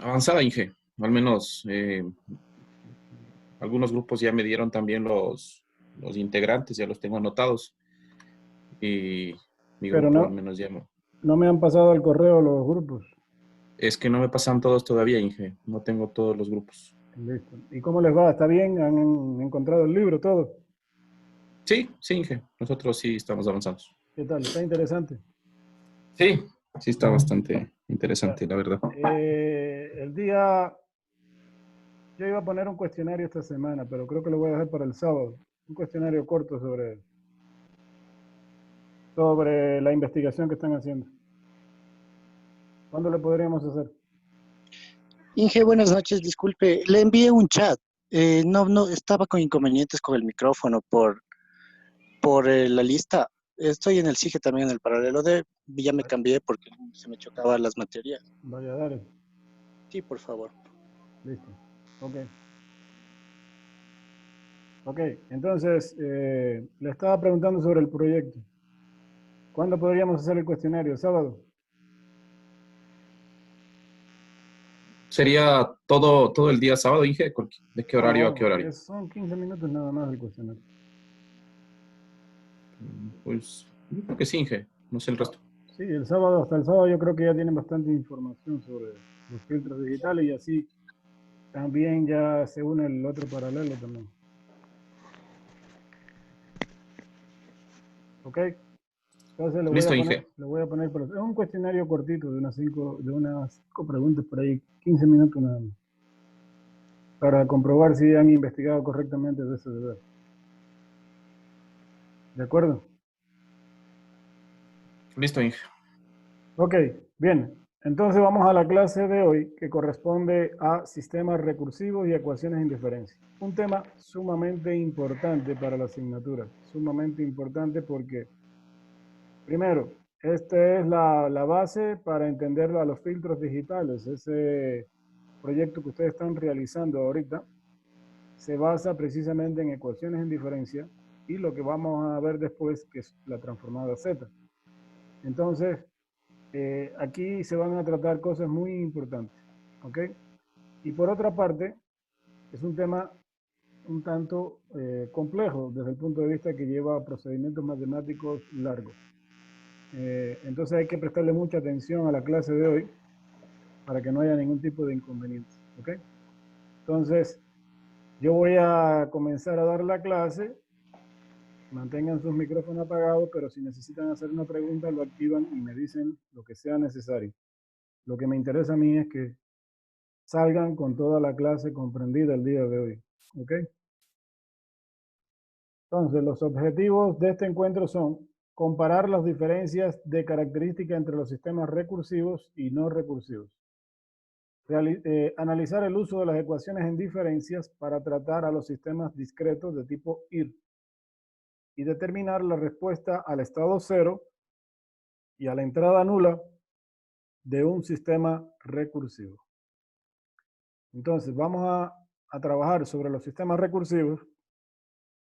Avanzada, Inge. Al menos algunos grupos ya me dieron también los integrantes, ya los tengo anotados. Y mi Pero grupo al no, menos ya no. no me han pasado el correo los grupos. Es que no me pasan todos todavía, Inge. No tengo todos los grupos. Listo. ¿Y cómo les va? ¿Está bien? ¿Han encontrado el libro, todo? Sí, sí, Inge. Nosotros sí estamos avanzando. ¿Qué tal? ¿Está interesante? Sí, sí está bastante Ya. interesante, la verdad. El día, yo iba a poner un cuestionario esta semana, pero creo que lo voy a dejar para el sábado. Un cuestionario corto sobre la investigación que están haciendo. ¿Cuándo lo podríamos hacer? Inge, buenas noches, disculpe, le envié un chat. No, estaba con inconvenientes con el micrófono por la lista. Estoy en el SIGE también en el paralelo de, ya me cambié porque se me chocaban las materias. Vaya, dale. Sí, por favor. Listo. Ok. Ok. Entonces, le estaba preguntando sobre el proyecto. ¿Cuándo podríamos hacer el cuestionario? ¿Sábado? ¿Sería todo el día sábado, Inge? ¿De qué horario a qué No, horario? son 15 minutos nada más el cuestionario. Pues yo creo que sí, Inge. No sé el resto. Sí, el sábado, hasta el sábado yo creo que ya tienen bastante información sobre los filtros digitales y así también ya se une el otro paralelo también. ¿Ok? Entonces Listo, Inge. le voy a poner, pero es un cuestionario cortito de unas cinco preguntas por ahí, 15 minutos nada más, para comprobar si han investigado correctamente de ese deber. ¿De acuerdo? Listo, Inge. Ok, bien. Entonces vamos a la clase de hoy que corresponde a sistemas recursivos y ecuaciones en diferencia. Un tema sumamente importante para la asignatura, sumamente importante porque, primero, esta es la base para entender a los filtros digitales. Ese proyecto que ustedes están realizando ahorita se basa precisamente en ecuaciones en diferencia y lo que vamos a ver después, que es la transformada Z. Entonces, aquí se van a tratar cosas muy importantes, ¿ok? Y por otra parte, es un tema un tanto complejo desde el punto de vista que lleva procedimientos matemáticos largos. Entonces hay que prestarle mucha atención a la clase de hoy para que no haya ningún tipo de inconveniente, ¿ok? Entonces, yo voy a comenzar a dar la clase, mantengan sus micrófonos apagados, pero si necesitan hacer una pregunta, lo activan y me dicen lo que sea necesario. Lo que me interesa a mí es que salgan con toda la clase comprendida el día de hoy. ¿Ok? Entonces, los objetivos de este encuentro son comparar las diferencias de característica entre los sistemas recursivos y no recursivos. Analizar el uso de las ecuaciones en diferencias para tratar a los sistemas discretos de tipo IR y determinar la respuesta al estado cero y a la entrada nula de un sistema recursivo. Entonces, vamos a trabajar sobre los sistemas recursivos,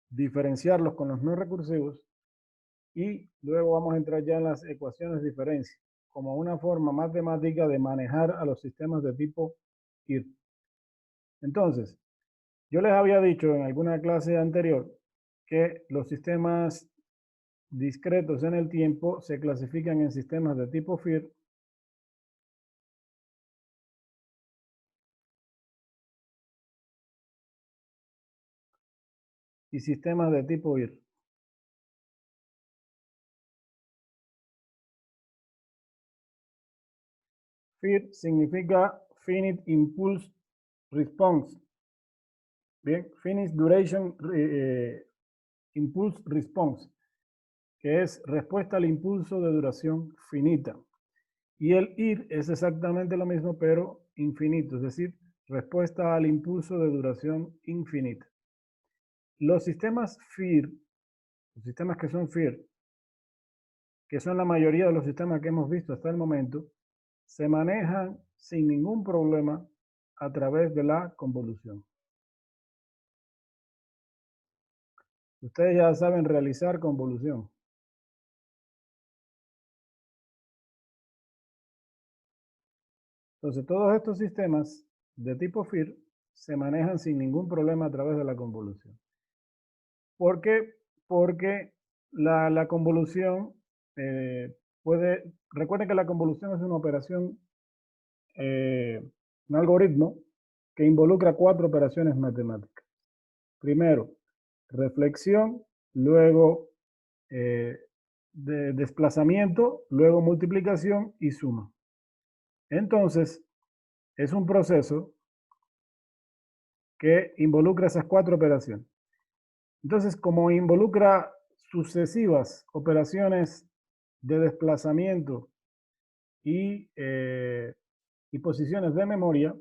diferenciarlos con los no recursivos y luego vamos a entrar ya en las ecuaciones de diferencia como una forma matemática de manejar a los sistemas de tipo IR. Entonces, yo les había dicho en alguna clase anterior que los sistemas discretos en el tiempo se clasifican en sistemas de tipo FIR y sistemas de tipo IR. FIR significa Finite Impulse Response. Bien, Finite Duration Impulse Response, que es respuesta al impulso de duración finita. Y el IR es exactamente lo mismo, pero infinito, es decir, respuesta al impulso de duración infinita. Los sistemas FIR, los sistemas que son FIR, que son la mayoría de los sistemas que hemos visto hasta el momento, se manejan sin ningún problema a través de la convolución. Ustedes ya saben realizar convolución. Entonces, todos estos sistemas de tipo FIR se manejan sin ningún problema a través de la convolución. ¿Por qué? Porque la convolución recuerden que la convolución es una operación, un algoritmo que involucra 4 operaciones matemáticas. Primero, reflexión, luego de desplazamiento, luego multiplicación y suma. Entonces, es un proceso que involucra esas 4 operaciones. Entonces, como involucra sucesivas operaciones de desplazamiento y posiciones de memoria,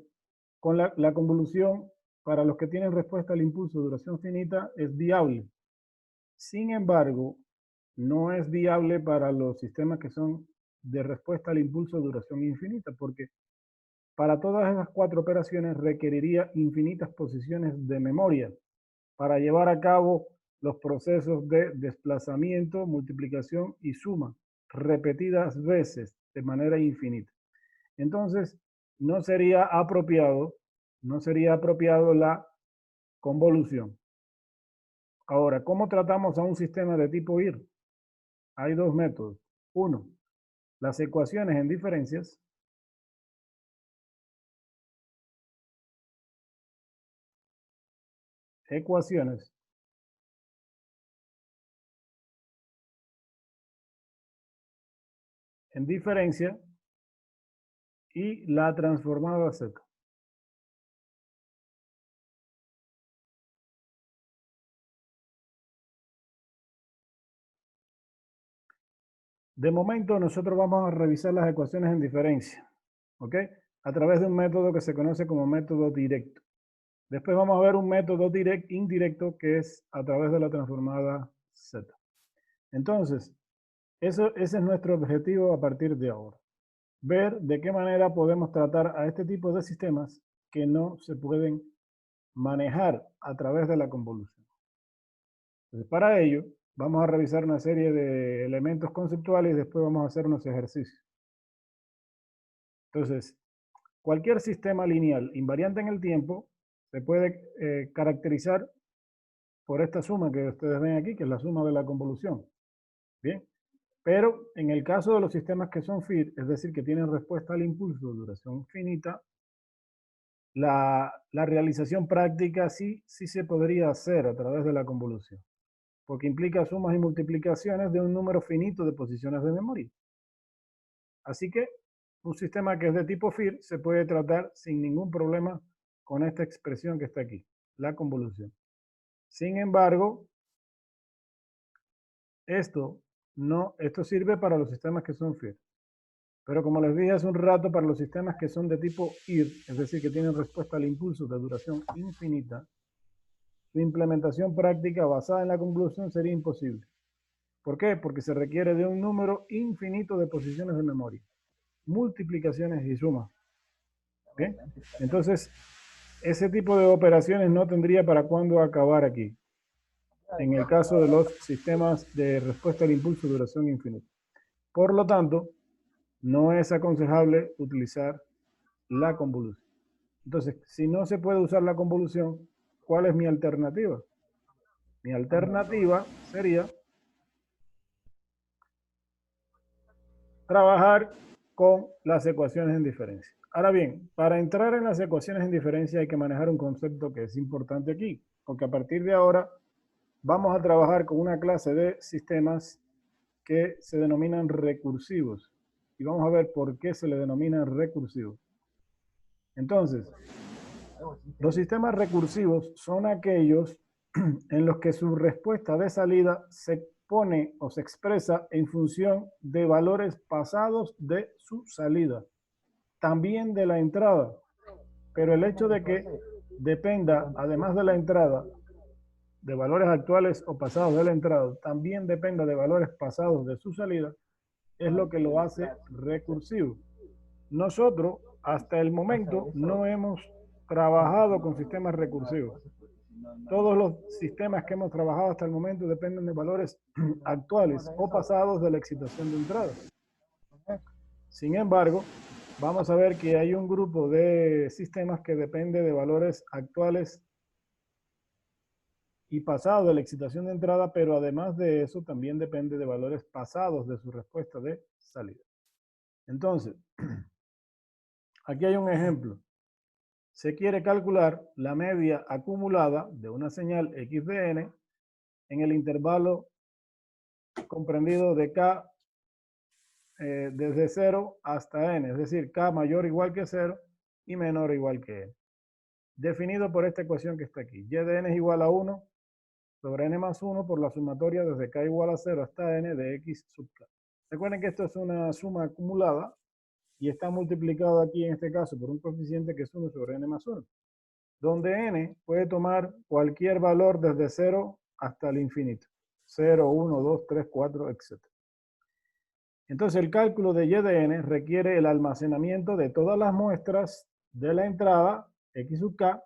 con la convolución, para los que tienen respuesta al impulso de duración finita, es viable. Sin embargo, no es viable para los sistemas que son de respuesta al impulso de duración infinita, porque para todas esas 4 operaciones requeriría infinitas posiciones de memoria para llevar a cabo los procesos de desplazamiento, multiplicación y suma, repetidas veces de manera infinita. Entonces, no sería apropiado la convolución. Ahora, ¿cómo tratamos a un sistema de tipo IR? Hay 2 métodos. Uno, las ecuaciones en diferencias. Ecuaciones en diferencia y la transformada Z. De momento nosotros vamos a revisar las ecuaciones en diferencia, ¿ok? A través de un método que se conoce como método directo. Después vamos a ver un método indirecto que es a través de la transformada Z. Entonces, ese es nuestro objetivo a partir de ahora. Ver de qué manera podemos tratar a este tipo de sistemas que no se pueden manejar a través de la convolución. Entonces, para ello, vamos a revisar una serie de elementos conceptuales y después vamos a hacer unos ejercicios. Entonces, cualquier sistema lineal invariante en el tiempo se puede caracterizar por esta suma que ustedes ven aquí, que es la suma de la convolución. Bien, pero en el caso de los sistemas que son FIR, es decir, que tienen respuesta al impulso de duración finita, la realización práctica sí se podría hacer a través de la convolución, porque implica sumas y multiplicaciones de un número finito de posiciones de memoria. Así que un sistema que es de tipo FIR se puede tratar sin ningún problema con esta expresión que está aquí, la convolución. Sin embargo, esto sirve para los sistemas que son FIR. Pero como les dije hace un rato, para los sistemas que son de tipo IR, es decir, que tienen respuesta al impulso de duración infinita, su implementación práctica basada en la convolución sería imposible. ¿Por qué? Porque se requiere de un número infinito de posiciones de memoria, multiplicaciones y sumas. ¿Bien? Entonces, ese tipo de operaciones no tendría para cuándo acabar aquí, en el caso de los sistemas de respuesta al impulso de duración infinita. Por lo tanto, no es aconsejable utilizar la convolución. Entonces, si no se puede usar la convolución, ¿cuál es mi alternativa? Mi alternativa sería trabajar con las ecuaciones en diferencia. Ahora bien, para entrar en las ecuaciones en diferencia hay que manejar un concepto que es importante aquí, porque a partir de ahora vamos a trabajar con una clase de sistemas que se denominan recursivos. Y vamos a ver por qué se le denominan recursivos. Entonces, los sistemas recursivos son aquellos en los que su respuesta de salida se pone o se expresa en función de valores pasados de su salida, también de la entrada. Pero el hecho de que dependa, además de la entrada, de valores actuales o pasados de la entrada, también dependa de valores pasados de su salida, es lo que lo hace recursivo. Nosotros, hasta el momento, no hemos trabajado con sistemas recursivos. Todos los sistemas que hemos trabajado hasta el momento dependen de valores actuales o pasados de la excitación de entrada. Sin embargo, vamos a ver que hay un grupo de sistemas que depende de valores actuales y pasados de la excitación de entrada, pero además de eso también depende de valores pasados de su respuesta de salida. Entonces, aquí hay un ejemplo. Se quiere calcular la media acumulada de una señal x de n en el intervalo comprendido de k desde 0 hasta n, es decir, k mayor o igual que 0 y menor o igual que n. Definido por esta ecuación que está aquí. Y de n es igual a 1 sobre n más 1 por la sumatoria desde k igual a 0 hasta n de x sub k. Recuerden que esto es una suma acumulada y está multiplicado aquí en este caso por un coeficiente que es 1 sobre n más 1, donde n puede tomar cualquier valor desde 0 hasta el infinito. 0, 1, 2, 3, 4, etc. Entonces el cálculo de y de n requiere el almacenamiento de todas las muestras de la entrada x sub k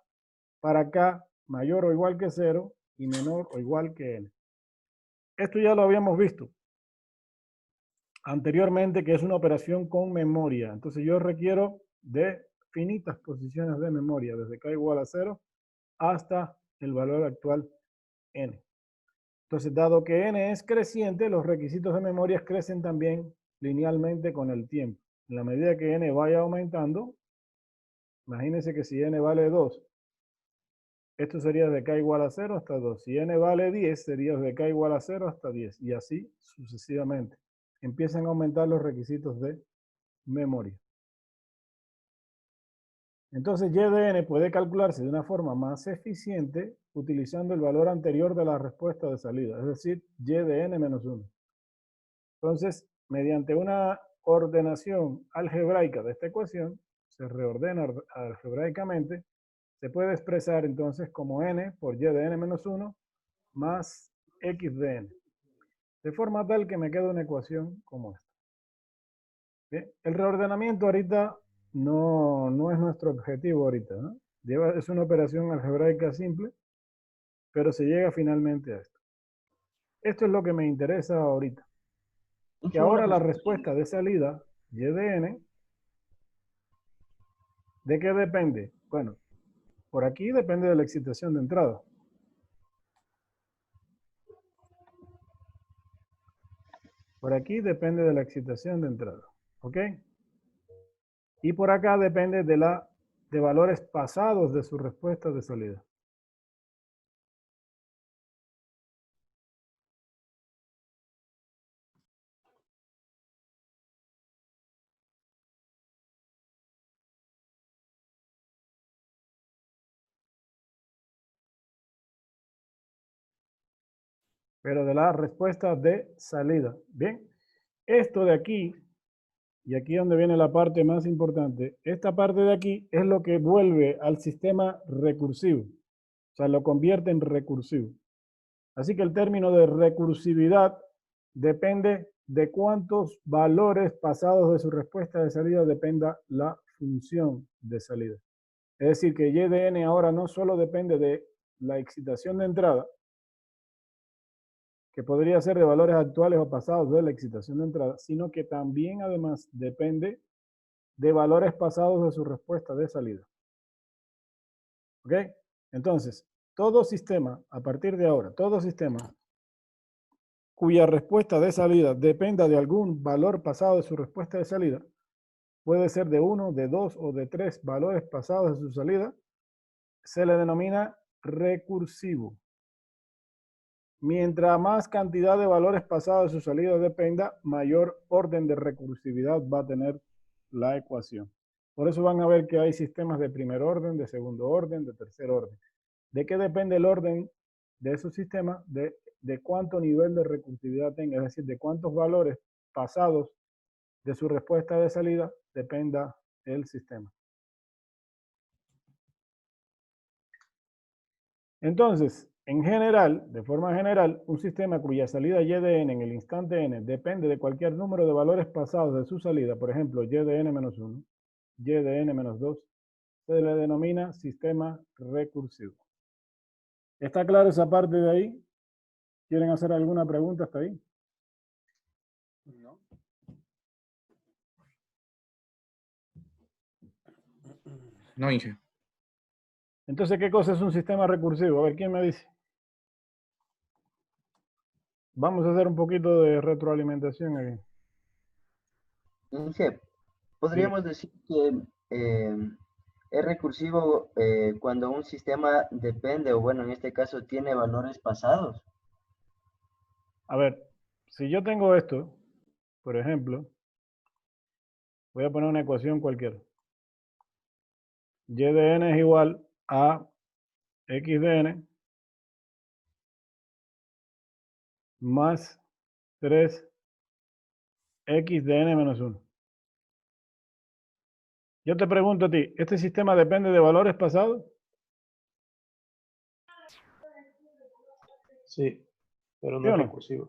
para k mayor o igual que 0 y menor o igual que n. Esto ya lo habíamos visto anteriormente, que es una operación con memoria. Entonces yo requiero de finitas posiciones de memoria, desde k igual a 0 hasta el valor actual n. Entonces, dado que n es creciente, los requisitos de memoria crecen también linealmente con el tiempo. En la medida que n vaya aumentando, imagínense que si n vale 2, esto sería de k igual a 0 hasta 2. Si n vale 10, sería de k igual a 0 hasta 10. Y así sucesivamente. Empiezan a aumentar los requisitos de memoria. Entonces, y de n puede calcularse de una forma más eficiente utilizando el valor anterior de la respuesta de salida, es decir, y de n menos 1. Entonces, mediante una ordenación algebraica de esta ecuación, se reordena algebraicamente, se puede expresar entonces como n por y de n menos 1 más x de n, de forma tal que me queda una ecuación como esta. ¿Bien? El reordenamiento ahorita no es nuestro objetivo ahorita, ¿no? Es una operación algebraica simple, pero se llega finalmente a esto. Esto es lo que me interesa ahorita. Que ahora la respuesta de salida, y de n, ¿de qué depende? Bueno, por aquí depende de la excitación de entrada. Por aquí depende de la excitación de entrada. ¿Ok? Y por acá depende de valores pasados de su respuesta de salida. Pero de la respuesta de salida. Bien, esto de aquí, y aquí es donde viene la parte más importante, esta parte de aquí es lo que vuelve al sistema recursivo. O sea, lo convierte en recursivo. Así que el término de recursividad depende de cuántos valores pasados de su respuesta de salida dependa la función de salida. Es decir, que y de n ahora no solo depende de la excitación de entrada, que podría ser de valores actuales o pasados de la excitación de entrada, sino que también además depende de valores pasados de su respuesta de salida. ¿Ok? Entonces, todo sistema, a partir de ahora, todo sistema cuya respuesta de salida dependa de algún valor pasado de su respuesta de salida, puede ser de 1, de 2 o de 3 valores pasados de su salida, se le denomina recursivo. Mientras más cantidad de valores pasados de su salida dependa, mayor orden de recursividad va a tener la ecuación. Por eso van a ver que hay sistemas de primer orden, de segundo orden, de tercer orden. ¿De qué depende el orden de esos sistemas? De cuánto nivel de recursividad tenga, es decir, de cuántos valores pasados de su respuesta de salida dependa el sistema. Entonces, en general, de forma general, un sistema cuya salida y de n en el instante n depende de cualquier número de valores pasados de su salida, por ejemplo, y de n menos 1, y de n menos 2, se le denomina sistema recursivo. ¿Está claro esa parte de ahí? ¿Quieren hacer alguna pregunta hasta ahí? No. No, Inge. Entonces, ¿qué cosa es un sistema recursivo? A ver, ¿quién me dice? Vamos a hacer un poquito de retroalimentación aquí. Inge, Diga. podríamos decir que es recursivo cuando un sistema depende, o bueno, en este caso tiene valores pasados. A ver, si yo tengo esto, por ejemplo, voy a poner una ecuación cualquiera. Y de n es igual a x de n más 3x de n menos 1. Yo te pregunto a ti, ¿este sistema depende de valores pasados? Sí, pero ¿Sí no o es no? recursivo.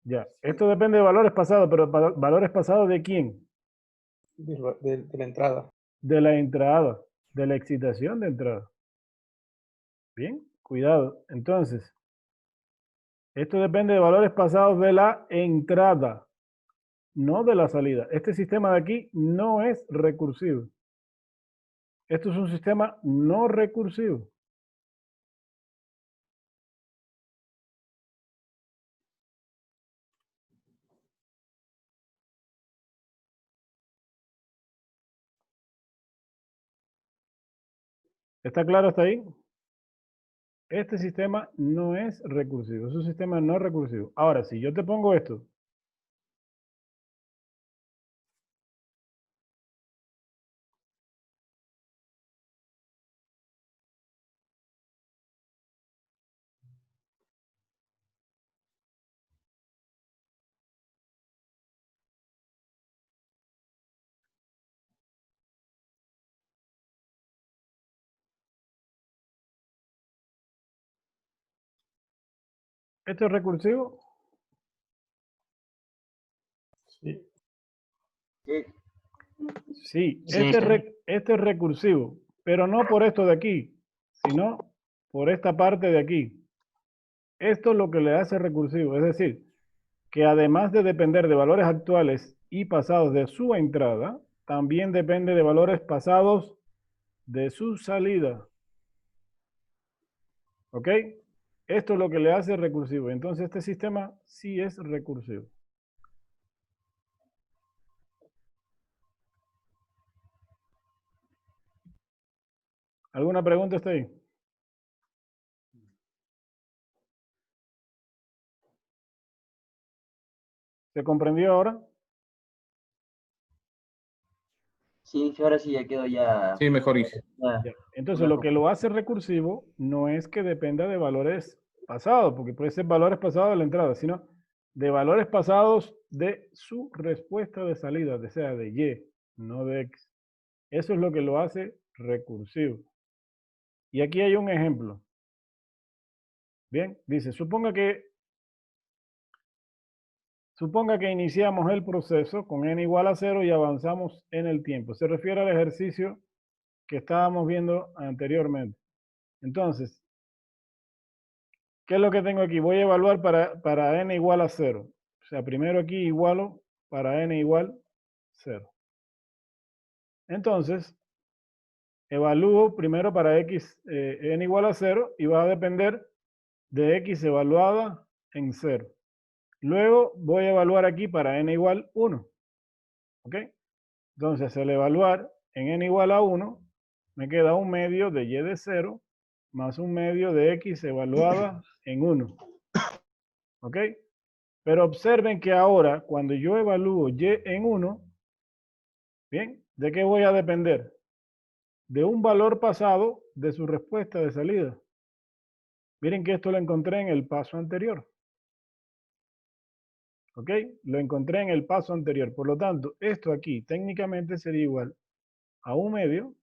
Ya, esto depende de valores pasados, pero ¿valores pasados de quién? De la entrada. De la entrada, de la excitación de entrada. Bien, cuidado. Entonces, esto depende de valores pasados de la entrada, no de la salida. Este sistema de aquí no es recursivo. Esto es un sistema no recursivo. ¿Está claro hasta ahí? Este sistema no es recursivo, es un sistema no recursivo. Ahora, si yo te pongo esto, ¿esto es recursivo? Sí. Sí, Sí, Sí. este es recursivo, pero no por esto de aquí, sino por esta parte de aquí. Esto es lo que le hace recursivo, es decir, que además de depender de valores actuales y pasados de su entrada, también depende de valores pasados de su salida. ¿Ok? Esto es lo que le hace recursivo. Entonces este sistema sí es recursivo. ¿Alguna pregunta hasta ahí? ¿Se comprendió ahora? sí, ahora sí ya quedó ya. Sí, mejor, Inge. ya. Ya. Entonces lo que lo hace recursivo no es que dependa de valores pasados, porque puede ser valores pasados de la entrada, sino de valores pasados de su respuesta de salida, o sea, de Y, no de X. Eso es lo que lo hace recursivo. Y aquí hay un ejemplo. Bien, dice, suponga que iniciamos el proceso con n igual a 0 y avanzamos en el tiempo. Se refiere al ejercicio que estábamos viendo anteriormente. Entonces, ¿qué es lo que tengo aquí? Voy a evaluar para n igual a 0. O sea, primero aquí igualo para n igual 0. Entonces, evalúo primero para x n igual a 0 y va a depender de x evaluada en 0. Luego voy a evaluar aquí para n igual 1. ¿Ok? Entonces, al evaluar en n igual a 1, me queda un medio de y de 0 más un medio de x evaluada en 1. ¿Ok? Pero observen que ahora, cuando yo evalúo y en 1, ¿bien? ¿De qué voy a depender? De un valor pasado de su respuesta de salida. Miren que esto lo encontré en el paso anterior. ¿Ok? Lo encontré en el paso anterior. Por lo tanto, esto aquí técnicamente sería igual a un medio.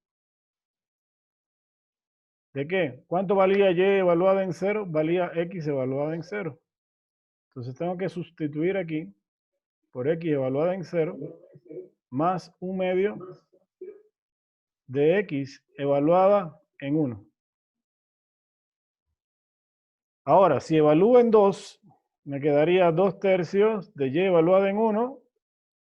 ¿De qué? ¿Cuánto valía y evaluada en 0? Valía x evaluada en 0. Entonces tengo que sustituir aquí por x evaluada en 0 más un medio de x evaluada en 1. Ahora, si evalúo en 2, me quedaría 2 tercios de y evaluada en 1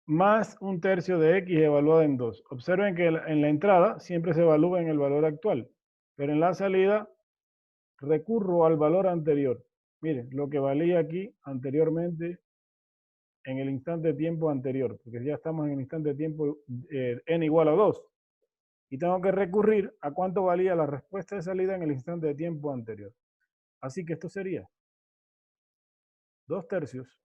más un tercio de x evaluada en 2. Observen que en la entrada siempre se evalúa en el valor actual, pero en la salida recurro al valor anterior. Miren, lo que valía aquí anteriormente en el instante de tiempo anterior, porque ya estamos en el instante de tiempo n igual a 2. Y tengo que recurrir a cuánto valía la respuesta de salida en el instante de tiempo anterior. Así que esto sería 2 tercios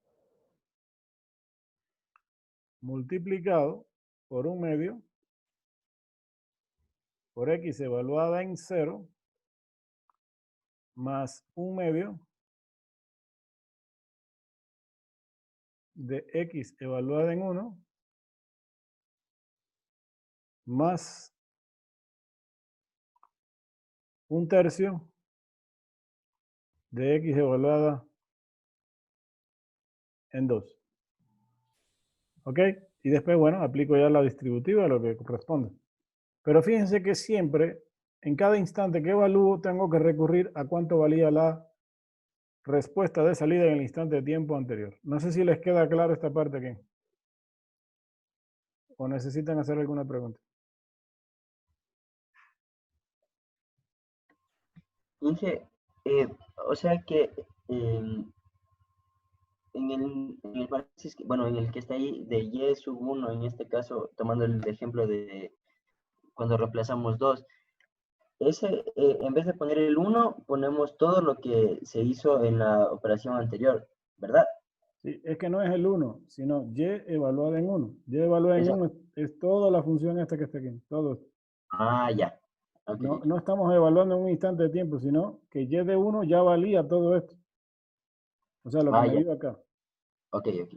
multiplicado por 1/2 por x evaluada en 0 más 1/2 de x evaluada en 1 más un tercio de x evaluada en 2. ¿Ok? Y después, bueno, aplico ya la distributiva a lo que corresponde. Pero fíjense que siempre, en cada instante que evalúo, tengo que recurrir a cuánto valía la respuesta de salida en el instante de tiempo anterior. No sé si les queda claro esta parte aquí. ¿O necesitan hacer alguna pregunta? Inge, o sea que en el paréntesis, bueno, en el que está ahí de y sub 1, en este caso, tomando el ejemplo de cuando reemplazamos 2, ese, en vez de poner el 1, ponemos todo lo que se hizo en la operación anterior, ¿verdad? Sí, es que no es el 1, sino y evaluada en 1. Y evaluada en Eso. 1 es toda la función esta que está aquí. Todo. Ah, ya. Ok, No, ok. no estamos evaluando en un instante de tiempo, sino que y de 1 ya valía todo esto. O sea, lo que Ah, me ya. dio acá. Ok, ok.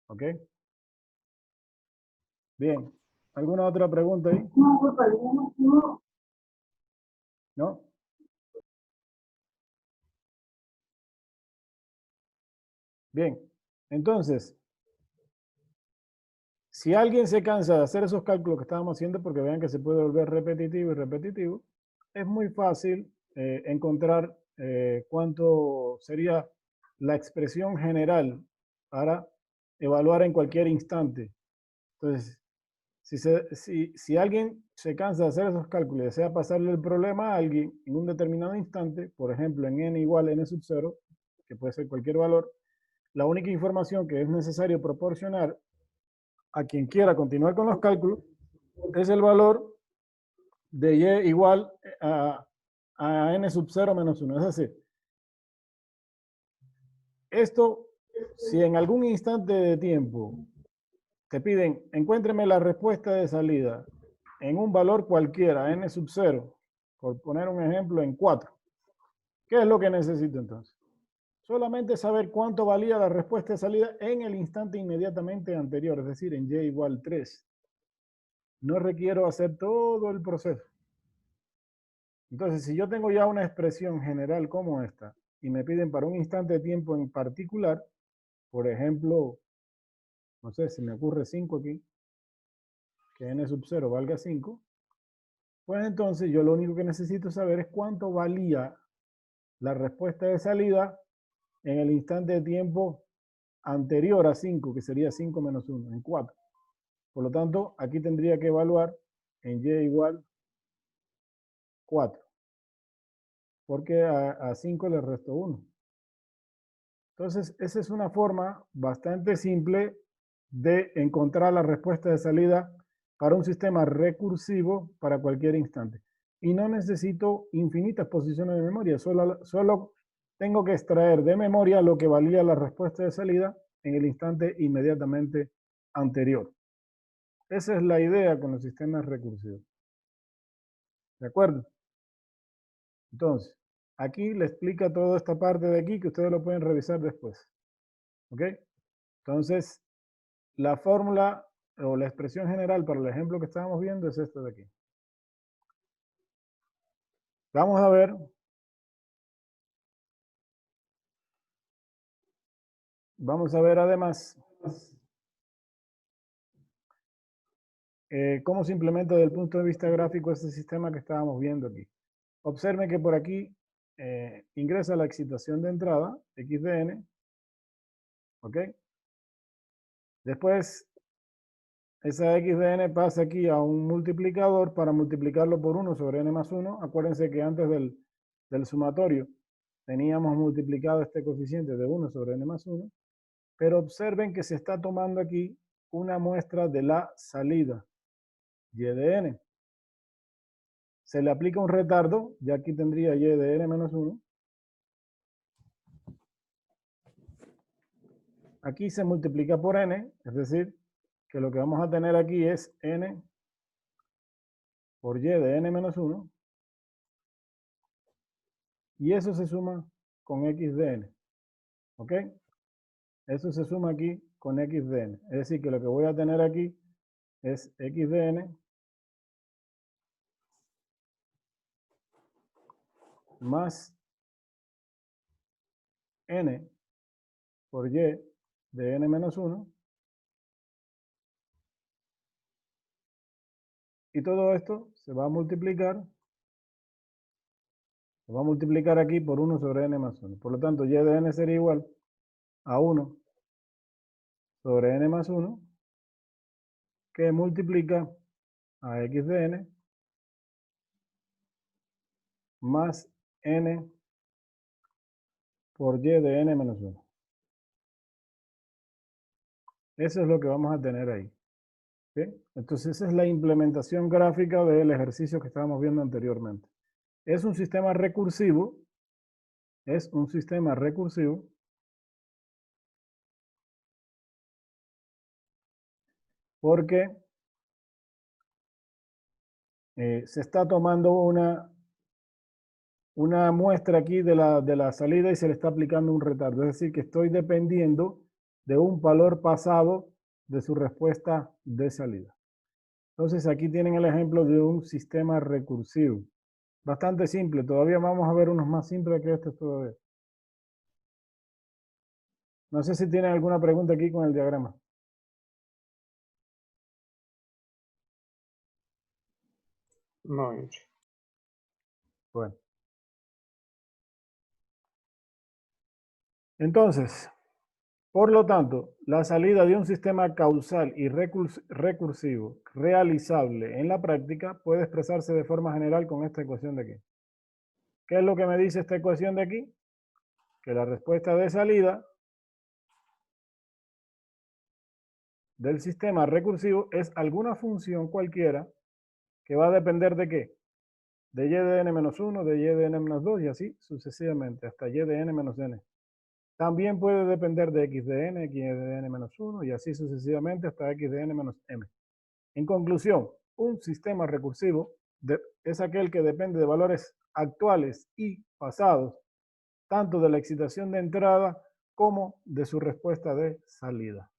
¿Ok? Bien. ¿Alguna otra pregunta ahí? ¿No? Bien. Entonces, si alguien se cansa de hacer esos cálculos que estábamos haciendo, porque vean que se puede volver repetitivo y repetitivo, es muy fácil encontrar cuánto sería la expresión general para evaluar en cualquier instante. Entonces, si alguien se cansa de hacer esos cálculos y desea pasarle el problema a alguien en un determinado instante, por ejemplo, en n igual a n sub 0, que puede ser cualquier valor, la única información que es necesario proporcionar a quien quiera continuar con los cálculos es el valor de y igual a n sub 0 menos 1. Es decir, esto, si en algún instante de tiempo te piden, encuéntreme la respuesta de salida en un valor cualquiera, n sub 0, por poner un ejemplo, en 4. ¿Qué es lo que necesito entonces? Solamente saber cuánto valía la respuesta de salida en el instante inmediatamente anterior, es decir, en y igual 3. No requiero hacer todo el proceso. Entonces, si yo tengo ya una expresión general como esta y me piden para un instante de tiempo en particular, por ejemplo, no sé, si me ocurre 5 aquí, que n sub 0 valga 5, pues entonces yo lo único que necesito saber es cuánto valía la respuesta de salida en el instante de tiempo anterior a 5, que sería 5 menos 1, en 4. Por lo tanto, aquí tendría que evaluar en y igual 4, porque a 5 le resto 1. Entonces, esa es una forma bastante simple de encontrar la respuesta de salida para un sistema recursivo para cualquier instante. Y no necesito infinitas posiciones de memoria, solo tengo que extraer de memoria lo que valía la respuesta de salida en el instante inmediatamente anterior. Esa es la idea con los sistemas recursivos. ¿De acuerdo? Entonces, aquí le explica toda esta parte de aquí que ustedes lo pueden revisar después. ¿Ok? Entonces, la fórmula o la expresión general para el ejemplo que estábamos viendo es esta de aquí. Vamos a ver además cómo se implementa desde el punto de vista gráfico este sistema que estábamos viendo aquí. Observen que por aquí ingresa la excitación de entrada, x de n, ¿ok? Después esa x de n pasa aquí a un multiplicador para multiplicarlo por 1 sobre n más 1. Acuérdense que antes del sumatorio teníamos multiplicado este coeficiente de 1 sobre n más 1, pero observen que se está tomando aquí una muestra de la salida, y de n. Se le aplica un retardo, ya aquí tendría y de n menos 1. Aquí se multiplica por n, es decir, que lo que vamos a tener aquí es n por y de n menos 1, y eso se suma con x de n, ¿ok? Eso se suma aquí con x de n, es decir, que lo que voy a tener aquí es x de n más n por y de n menos 1, y todo esto se va a multiplicar aquí por 1 sobre n más 1. Por lo tanto, y de n sería igual a 1 sobre n más 1, que multiplica a x de n más n por y de n menos 1. Eso es lo que vamos a tener ahí. ¿Sí? Entonces, esa es la implementación gráfica del ejercicio que estábamos viendo anteriormente. Es un sistema recursivo. Es un sistema recursivo porque se está tomando una muestra aquí de la salida y se le está aplicando un retardo. Es decir, que estoy dependiendo de un valor pasado de su respuesta de salida. Entonces, aquí tienen el ejemplo de un sistema recursivo. Bastante simple. Todavía vamos a ver unos más simples que estos todavía. No sé si tienen alguna pregunta aquí con el diagrama. No, Inge. Bueno. Entonces, por lo tanto, la salida de un sistema causal y recursivo realizable en la práctica puede expresarse de forma general con esta ecuación de aquí. ¿Qué es lo que me dice esta ecuación de aquí? Que la respuesta de salida del sistema recursivo es alguna función cualquiera que va a depender de ¿qué? De y de n menos 1, de y de n menos 2 y así sucesivamente hasta y de n menos n. También puede depender de x de n, x de n menos 1 y así sucesivamente hasta x de n menos m. En conclusión, un sistema recursivo es aquel que depende de valores actuales y pasados, tanto de la excitación de entrada como de su respuesta de salida.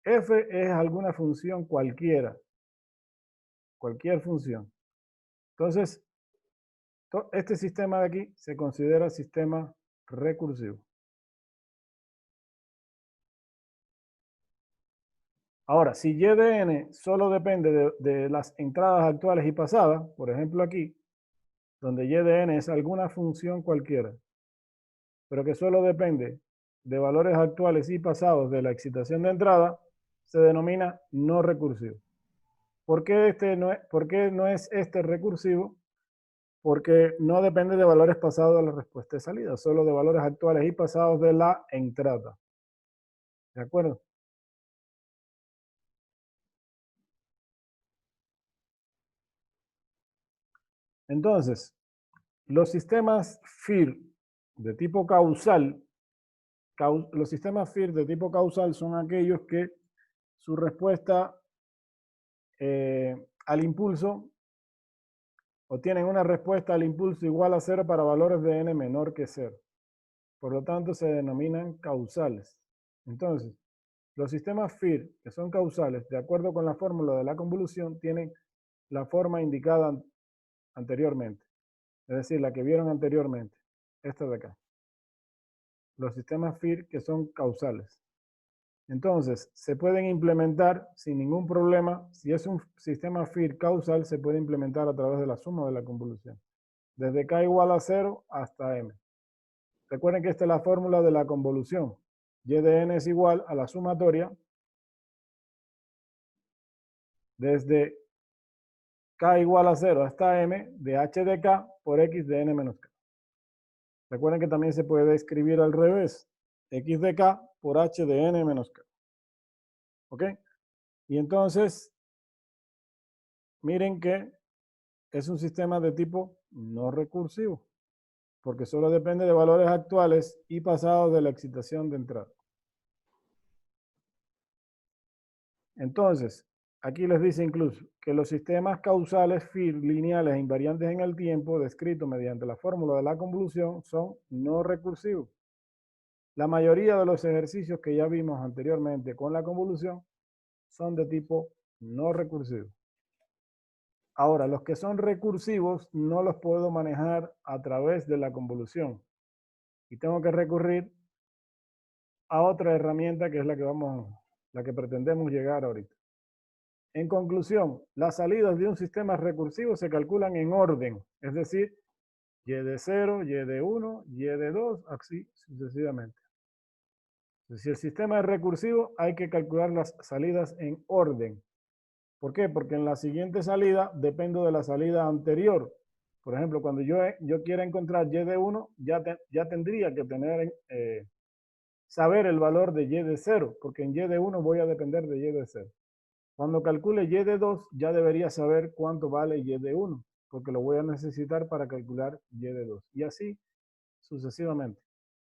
F es alguna función cualquiera, cualquier función. Entonces, este sistema de aquí se considera sistema recursivo. Ahora, si y de n solo depende de las entradas actuales y pasadas, por ejemplo aquí, donde y de n es alguna función cualquiera, pero que solo depende de valores actuales y pasados de la excitación de entrada, se denomina no recursivo. ¿Por qué no es este recursivo? Porque no depende de valores pasados de la respuesta de salida, solo de valores actuales y pasados de la entrada. ¿De acuerdo? Entonces, los sistemas FIR de tipo causal, los sistemas FIR de tipo causal son aquellos que su respuesta al impulso obtienen una respuesta al impulso igual a 0 para valores de n menor que 0. Por lo tanto, se denominan causales. Entonces, los sistemas FIR que son causales, de acuerdo con la fórmula de la convolución, tienen la forma indicada anteriormente. Es decir, la que vieron anteriormente. Esta de acá. Los sistemas FIR que son causales. Entonces, se pueden implementar sin ningún problema. Si es un sistema FIR causal, se puede implementar a través de la suma de la convolución. Desde k igual a 0 hasta m. Recuerden que esta es la fórmula de la convolución. Y de n es igual a la sumatoria desde k igual a 0 hasta m de h de k por x de n menos k. Recuerden que también se puede escribir al revés, x de k por h de n menos k. ¿Ok? Y entonces, miren que es un sistema de tipo no recursivo, porque solo depende de valores actuales y pasados de la excitación de entrada. Entonces, aquí les dice incluso que los sistemas causales lineales e invariantes en el tiempo, descritos mediante la fórmula de la convolución, son no recursivos. La mayoría de los ejercicios que ya vimos anteriormente con la convolución son de tipo no recursivo. Ahora, los que son recursivos no los puedo manejar a través de la convolución. Y tengo que recurrir a otra herramienta que es la que pretendemos llegar ahorita. En conclusión, las salidas de un sistema recursivo se calculan en orden, es decir, y de 0, y de 1, y de 2, así sucesivamente. Si el sistema es recursivo, hay que calcular las salidas en orden. ¿Por qué? Porque en la siguiente salida dependo de la salida anterior. Por ejemplo, cuando yo quiera encontrar y de 1, ya tendría que saber el valor de y de 0, porque en y de 1 voy a depender de y de 0. Cuando calcule y de 2, ya debería saber cuánto vale y de 1, porque lo voy a necesitar para calcular y de 2. Y así sucesivamente.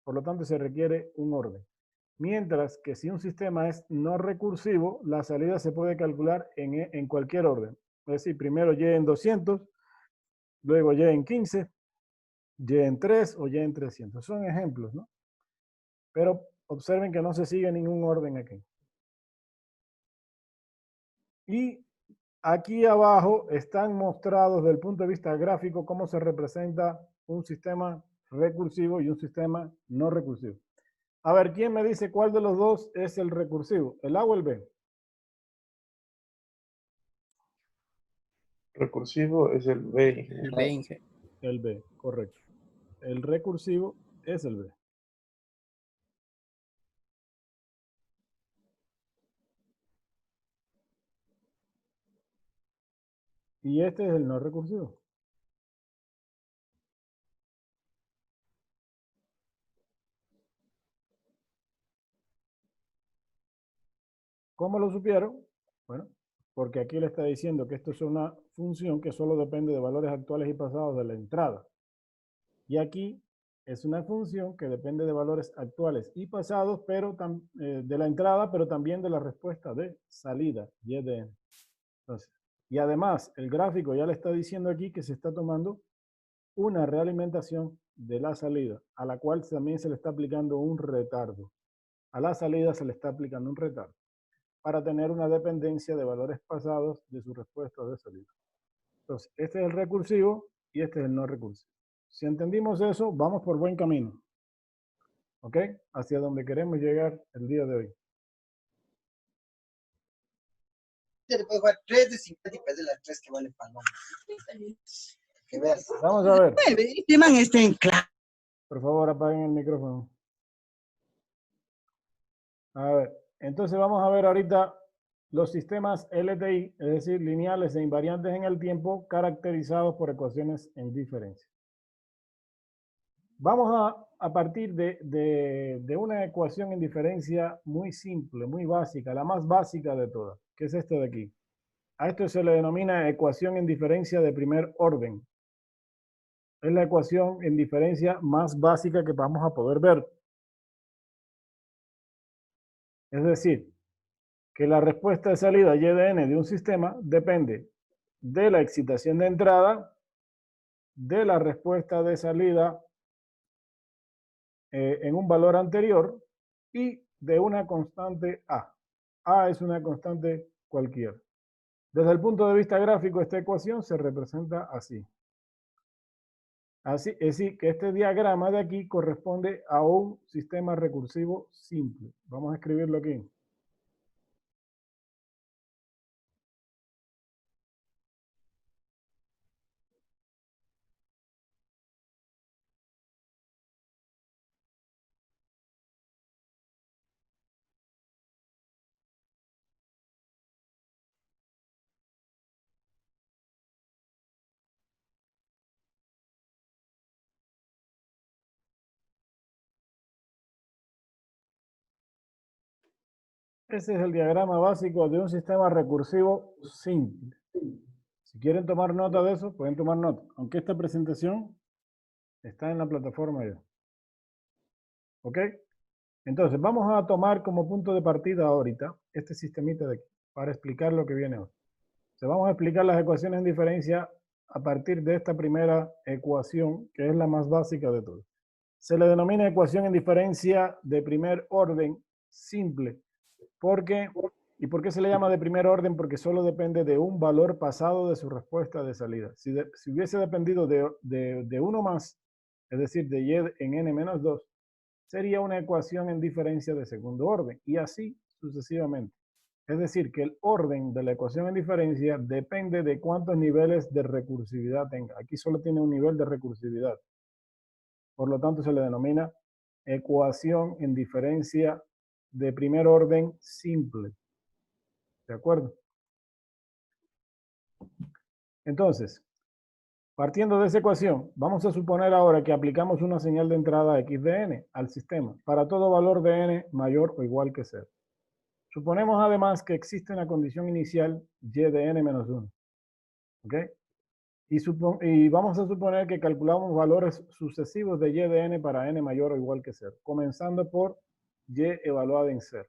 Por lo tanto, se requiere un orden. Mientras que si un sistema es no recursivo, la salida se puede calcular en cualquier orden. Es decir, primero y en 200, luego y en 15, y en 3 o y en 300. Son ejemplos, ¿no? Pero observen que no se sigue ningún orden aquí. Y aquí abajo están mostrados desde el punto de vista gráfico cómo se representa un sistema recursivo y un sistema no recursivo. A ver, ¿quién me dice cuál de los dos es el recursivo? ¿El A o el B? Recursivo es el B. El B, Inge. El B, correcto. El recursivo es el B. Y este es el no recursivo. ¿Cómo lo supieron? Bueno, porque aquí le está diciendo que esto es una función que solo depende de valores actuales y pasados de la entrada. Y aquí es una función que depende de valores actuales y pasados, pero de la entrada, pero también de la respuesta de salida, y de n. Entonces, y además, el gráfico ya le está diciendo aquí que se está tomando una realimentación de la salida, a la cual también se le está aplicando un retardo. A la salida se le está aplicando un retardo para tener una dependencia de valores pasados de su respuesta de salida. Entonces, este es el recursivo y este es el no recursivo. Si entendimos eso, vamos por buen camino. ¿Ok? Hacia donde queremos llegar el día de hoy. Ya te puedo jugar 3 de 50 y perder las 3 que vale paloma. Que veas. Vamos a ver. Este man está en clase. Por favor, apaguen el micrófono. A ver, entonces vamos a ver ahorita los sistemas LTI, es decir, lineales e invariantes en el tiempo, caracterizados por ecuaciones en diferencia. Vamos a partir de una ecuación en diferencia muy simple, muy básica, la más básica de todas, que es esta de aquí. A esto se le denomina ecuación en diferencia de primer orden. Es la ecuación en diferencia más básica que vamos a poder ver. Es decir, que la respuesta de salida y de n de un sistema depende de la excitación de entrada, de la respuesta de salida en un valor anterior y de una constante A. A es una constante cualquiera. Desde el punto de vista gráfico, esta ecuación se representa así. Así, es decir, que este diagrama de aquí corresponde a un sistema recursivo simple. Vamos a escribirlo aquí. Ese es el diagrama básico de un sistema recursivo simple. Si quieren tomar nota de eso, pueden tomar nota. Aunque esta presentación está en la plataforma ya. ¿Ok? Entonces, vamos a tomar como punto de partida ahorita este sistemita de aquí para explicar lo que viene hoy. Vamos a explicar las ecuaciones en diferencia a partir de esta primera ecuación, que es la más básica de todas. Se le denomina ecuación en diferencia de primer orden simple. ¿Por qué? ¿Y por qué se le llama de primer orden? Porque solo depende de un valor pasado de su respuesta de salida. Si hubiese dependido de uno más, es decir, de y en n menos 2, sería una ecuación en diferencia de segundo orden, y así sucesivamente. Es decir, que el orden de la ecuación en diferencia depende de cuántos niveles de recursividad tenga. Aquí solo tiene un nivel de recursividad. Por lo tanto, se le denomina ecuación en diferencia de primer orden simple. ¿De acuerdo? Entonces, partiendo de esa ecuación, vamos a suponer ahora que aplicamos una señal de entrada x de n al sistema para todo valor de n mayor o igual que 0. Suponemos además que existe una condición inicial y de n menos 1. ¿Ok? Y vamos a suponer que calculamos valores sucesivos de y de n para n mayor o igual que 0, comenzando por y evaluada en 0.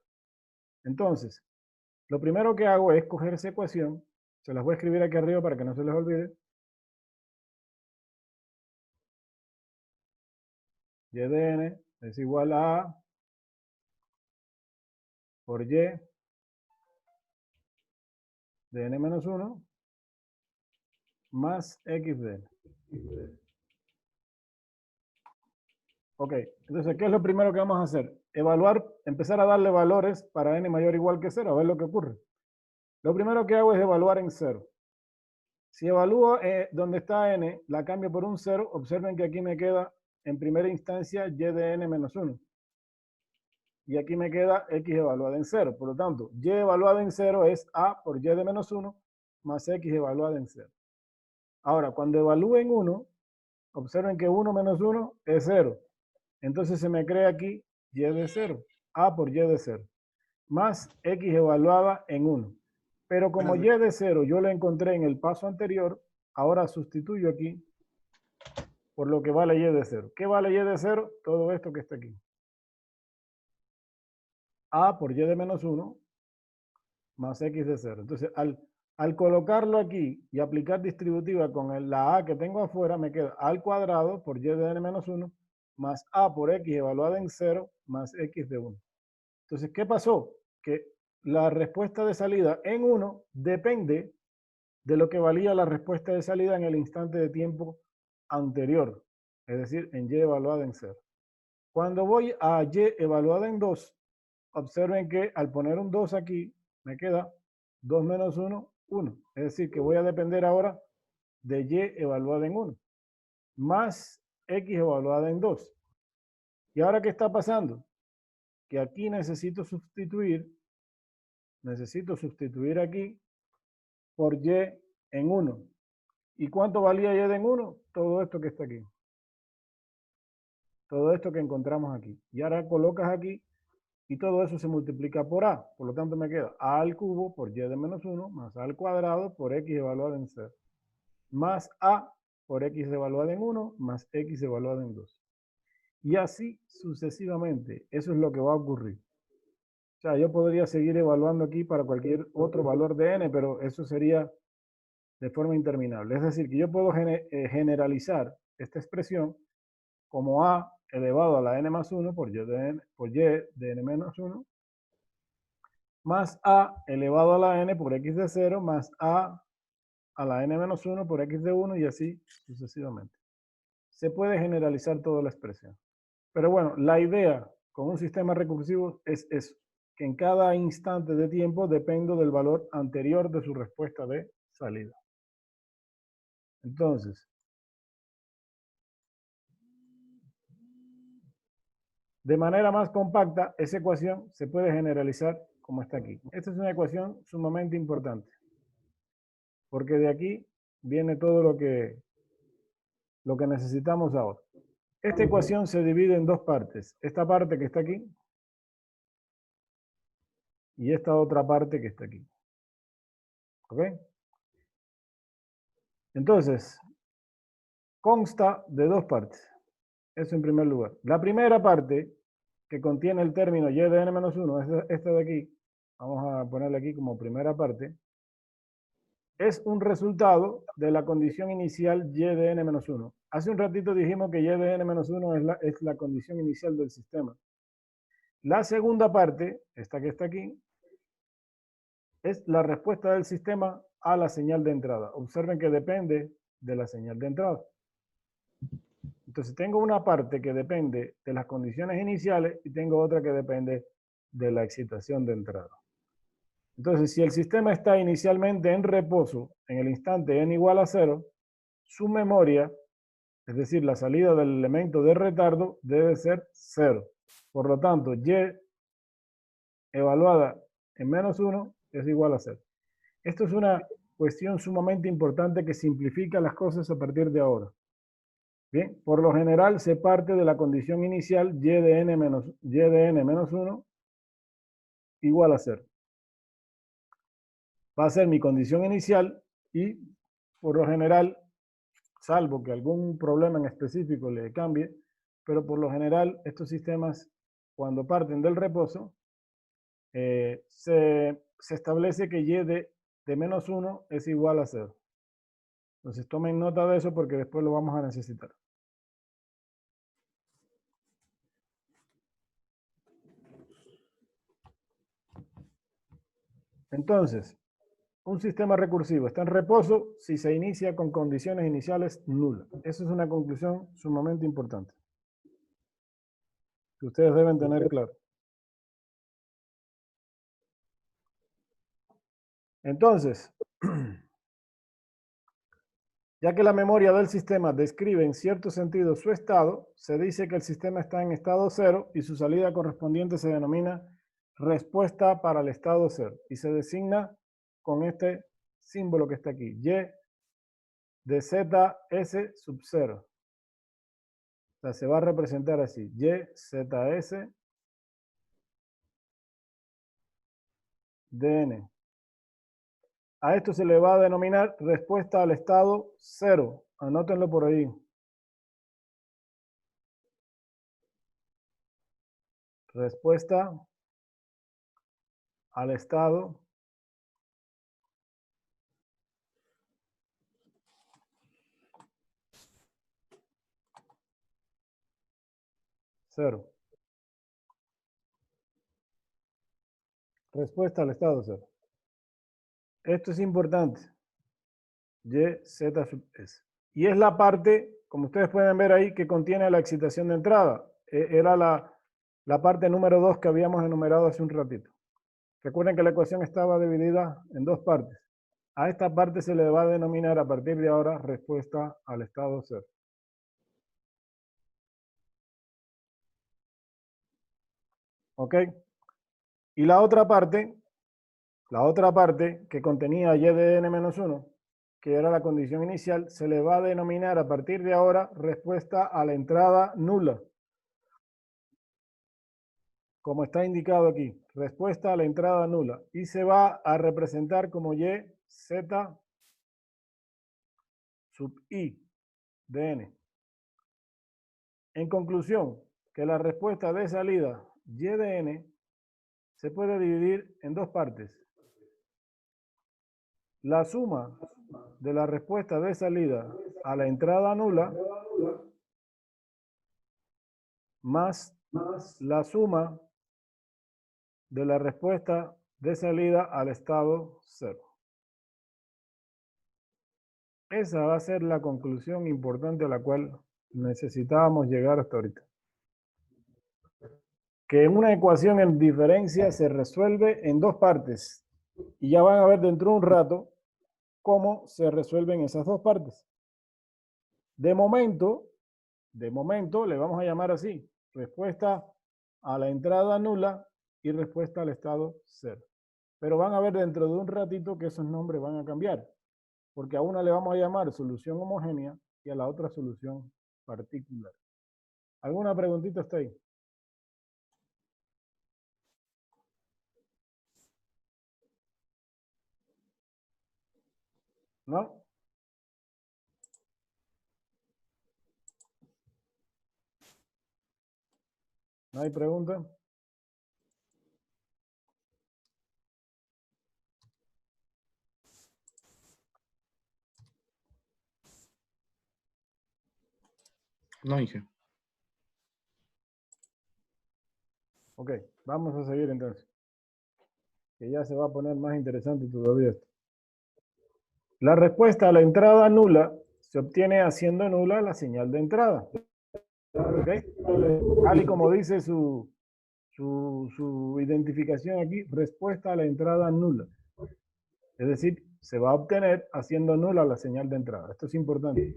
Entonces, lo primero que hago es coger esa ecuación, se las voy a escribir aquí arriba para que no se les olvide. Y de n es igual a A por y de n menos 1 más x de n. Ok, entonces, ¿qué es lo primero que vamos a hacer? Evaluar, empezar a darle valores para n mayor o igual que 0, a ver lo que ocurre. Lo primero que hago es evaluar en 0. Si evalúo donde está n, la cambio por un 0, observen que aquí me queda en primera instancia y de n menos 1. Y aquí me queda x evaluada en 0. Por lo tanto, y evaluada en 0 es a por y de menos 1 más x evaluada en 0. Ahora, cuando evalúo en 1, observen que 1 menos 1 es 0. Entonces se me crea aquí y de 0, a por y de 0, más x evaluada en 1. Pero como y de 0 yo lo encontré en el paso anterior, ahora sustituyo aquí por lo que vale y de 0. ¿Qué vale y de 0? Todo esto que está aquí. A por y de menos 1 más x de 0. Entonces, al colocarlo aquí y aplicar distributiva con la a que tengo afuera, me queda a al cuadrado por y de n menos 1 más a por x evaluada en 0 más x de 1. Entonces, ¿qué pasó? Que la respuesta de salida en 1 depende de lo que valía la respuesta de salida en el instante de tiempo anterior, es decir, en y evaluada en 0. Cuando voy a y evaluada en 2, observen que al poner un 2 aquí, me queda 2 menos 1, 1. Es decir, que voy a depender ahora de y evaluada en 1, más x evaluada en 2. ¿Y ahora qué está pasando? Que aquí necesito sustituir aquí por y en 1. ¿Y cuánto valía y en 1? Todo esto que está aquí. Todo esto que encontramos aquí. Y ahora colocas aquí y todo eso se multiplica por a. Por lo tanto me queda a al cubo por y de menos 1 más a al cuadrado por x evaluado en 0. Más a por x evaluado en 1 más x evaluado en 2. Y así sucesivamente. Eso es lo que va a ocurrir. O sea, yo podría seguir evaluando aquí para cualquier otro valor de n, pero eso sería de forma interminable. Es decir, que yo puedo generalizar esta expresión como a elevado a la n más 1 por y de n menos 1 más a elevado a la n por x de 0 más a la n menos 1 por x de 1 y así sucesivamente. Se puede generalizar toda la expresión. Pero bueno, la idea con un sistema recursivo es eso, que en cada instante de tiempo dependo del valor anterior de su respuesta de salida. Entonces, de manera más compacta, esa ecuación se puede generalizar como está aquí. Esta es una ecuación sumamente importante, porque de aquí viene todo lo que necesitamos ahora. Esta ecuación se divide en dos partes. Esta parte que está aquí y esta otra parte que está aquí. ¿Ok? Entonces, consta de dos partes. Eso en primer lugar. La primera parte, que contiene el término y de n-1, esta de aquí, vamos a ponerle aquí como primera parte, es un resultado de la condición inicial y de n-1. Hace un ratito dijimos que y de n-1 es la condición inicial del sistema. La segunda parte, esta que está aquí, es la respuesta del sistema a la señal de entrada. Observen que depende de la señal de entrada. Entonces tengo una parte que depende de las condiciones iniciales y tengo otra que depende de la excitación de entrada. Entonces, si el sistema está inicialmente en reposo en el instante n igual a 0, su memoria, es decir, la salida del elemento de retardo, debe ser 0. Por lo tanto, y evaluada en -1 es igual a 0. Esto es una cuestión sumamente importante que simplifica las cosas a partir de ahora. Bien, por lo general se parte de la condición inicial y de n-1 igual a 0. Va a ser mi condición inicial y por lo general, salvo que algún problema en específico le cambie, pero por lo general estos sistemas cuando parten del reposo se establece que y de -1 es igual a 0. Entonces tomen nota de eso porque después lo vamos a necesitar. Entonces, un sistema recursivo está en reposo si se inicia con condiciones iniciales nulas. Esa es una conclusión sumamente importante que ustedes deben tener claro. Entonces, ya que la memoria del sistema describe en cierto sentido su estado, se dice que el sistema está en estado 0 y su salida correspondiente se denomina respuesta para el estado 0 y se designa con este símbolo que está aquí, y de zs sub 0. O sea, se va a representar así, y zs dn. A esto se le va a denominar respuesta al estado 0. Anótenlo por ahí. Respuesta al estado 0. Respuesta al estado 0. Esto es importante. Y, z sub s. Y es la parte, como ustedes pueden ver ahí, que contiene la excitación de entrada. Era la parte número 2 que habíamos enumerado hace un ratito. Recuerden que la ecuación estaba dividida en dos partes. A esta parte se le va a denominar a partir de ahora respuesta al estado 0. ¿Ok? Y la otra parte que contenía y de n-1, que era la condición inicial, se le va a denominar a partir de ahora respuesta a la entrada nula. Como está indicado aquí, respuesta a la entrada nula. Y se va a representar como y z sub i de n. En conclusión, que la respuesta de salida y de n se puede dividir en dos partes. La suma de la respuesta de salida a la entrada nula más la suma de la respuesta de salida al estado 0. Esa va a ser la conclusión importante a la cual necesitábamos llegar hasta ahorita. Que una ecuación en diferencia se resuelve en dos partes. Y ya van a ver dentro de un rato cómo se resuelven esas dos partes. De momento le vamos a llamar así, respuesta a la entrada nula y respuesta al estado 0. Pero van a ver dentro de un ratito que esos nombres van a cambiar, porque a una le vamos a llamar solución homogénea y a la otra solución particular. ¿Alguna preguntita hasta ahí? ¿No? ¿No hay pregunta? No, Inge. Ok, vamos a seguir entonces. Que ya se va a poner más interesante todavía esto. La respuesta a la entrada nula se obtiene haciendo nula la señal de entrada. ¿Ok? Tal y como dice su identificación aquí, respuesta a la entrada nula. Es decir, se va a obtener haciendo nula la señal de entrada. Esto es importante,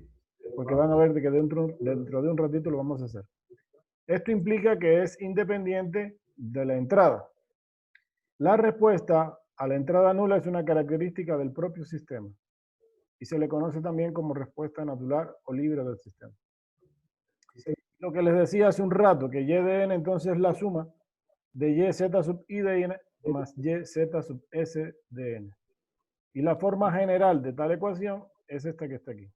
porque van a ver de que dentro de un ratito lo vamos a hacer. Esto implica que es independiente de la entrada. La respuesta a la entrada nula es una característica del propio sistema y se le conoce también como respuesta natural o libre del sistema. Lo que les decía hace un rato, que y de n entonces es la suma de y z sub i de n más y z sub s de n. Y la forma general de tal ecuación es esta que está aquí.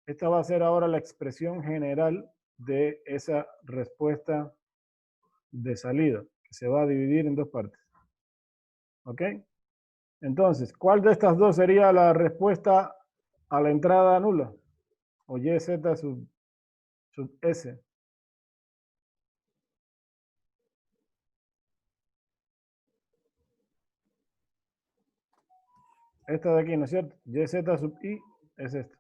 Esta va a ser ahora la expresión general de esa respuesta de salida, que se va a dividir en dos partes. ¿Ok? Entonces, ¿cuál de estas dos sería la respuesta a la entrada nula? O y z sub s. Esta de aquí, ¿no es cierto? Y z sub i es esta.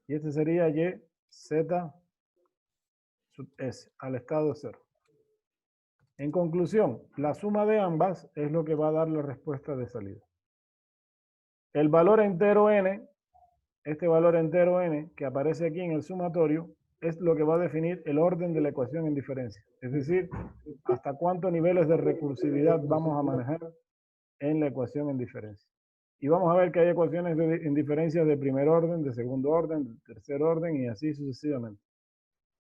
Y este sería y z sub s al estado cero. En conclusión, la suma de ambas es lo que va a dar la respuesta de salida. El valor entero n, este valor entero n que aparece aquí en el sumatorio, es lo que va a definir el orden de la ecuación en diferencia. Es decir, hasta cuántos niveles de recursividad vamos a manejar en la ecuación en diferencia. Y vamos a ver que hay ecuaciones en diferencia de primer orden, de segundo orden, de tercer orden y así sucesivamente.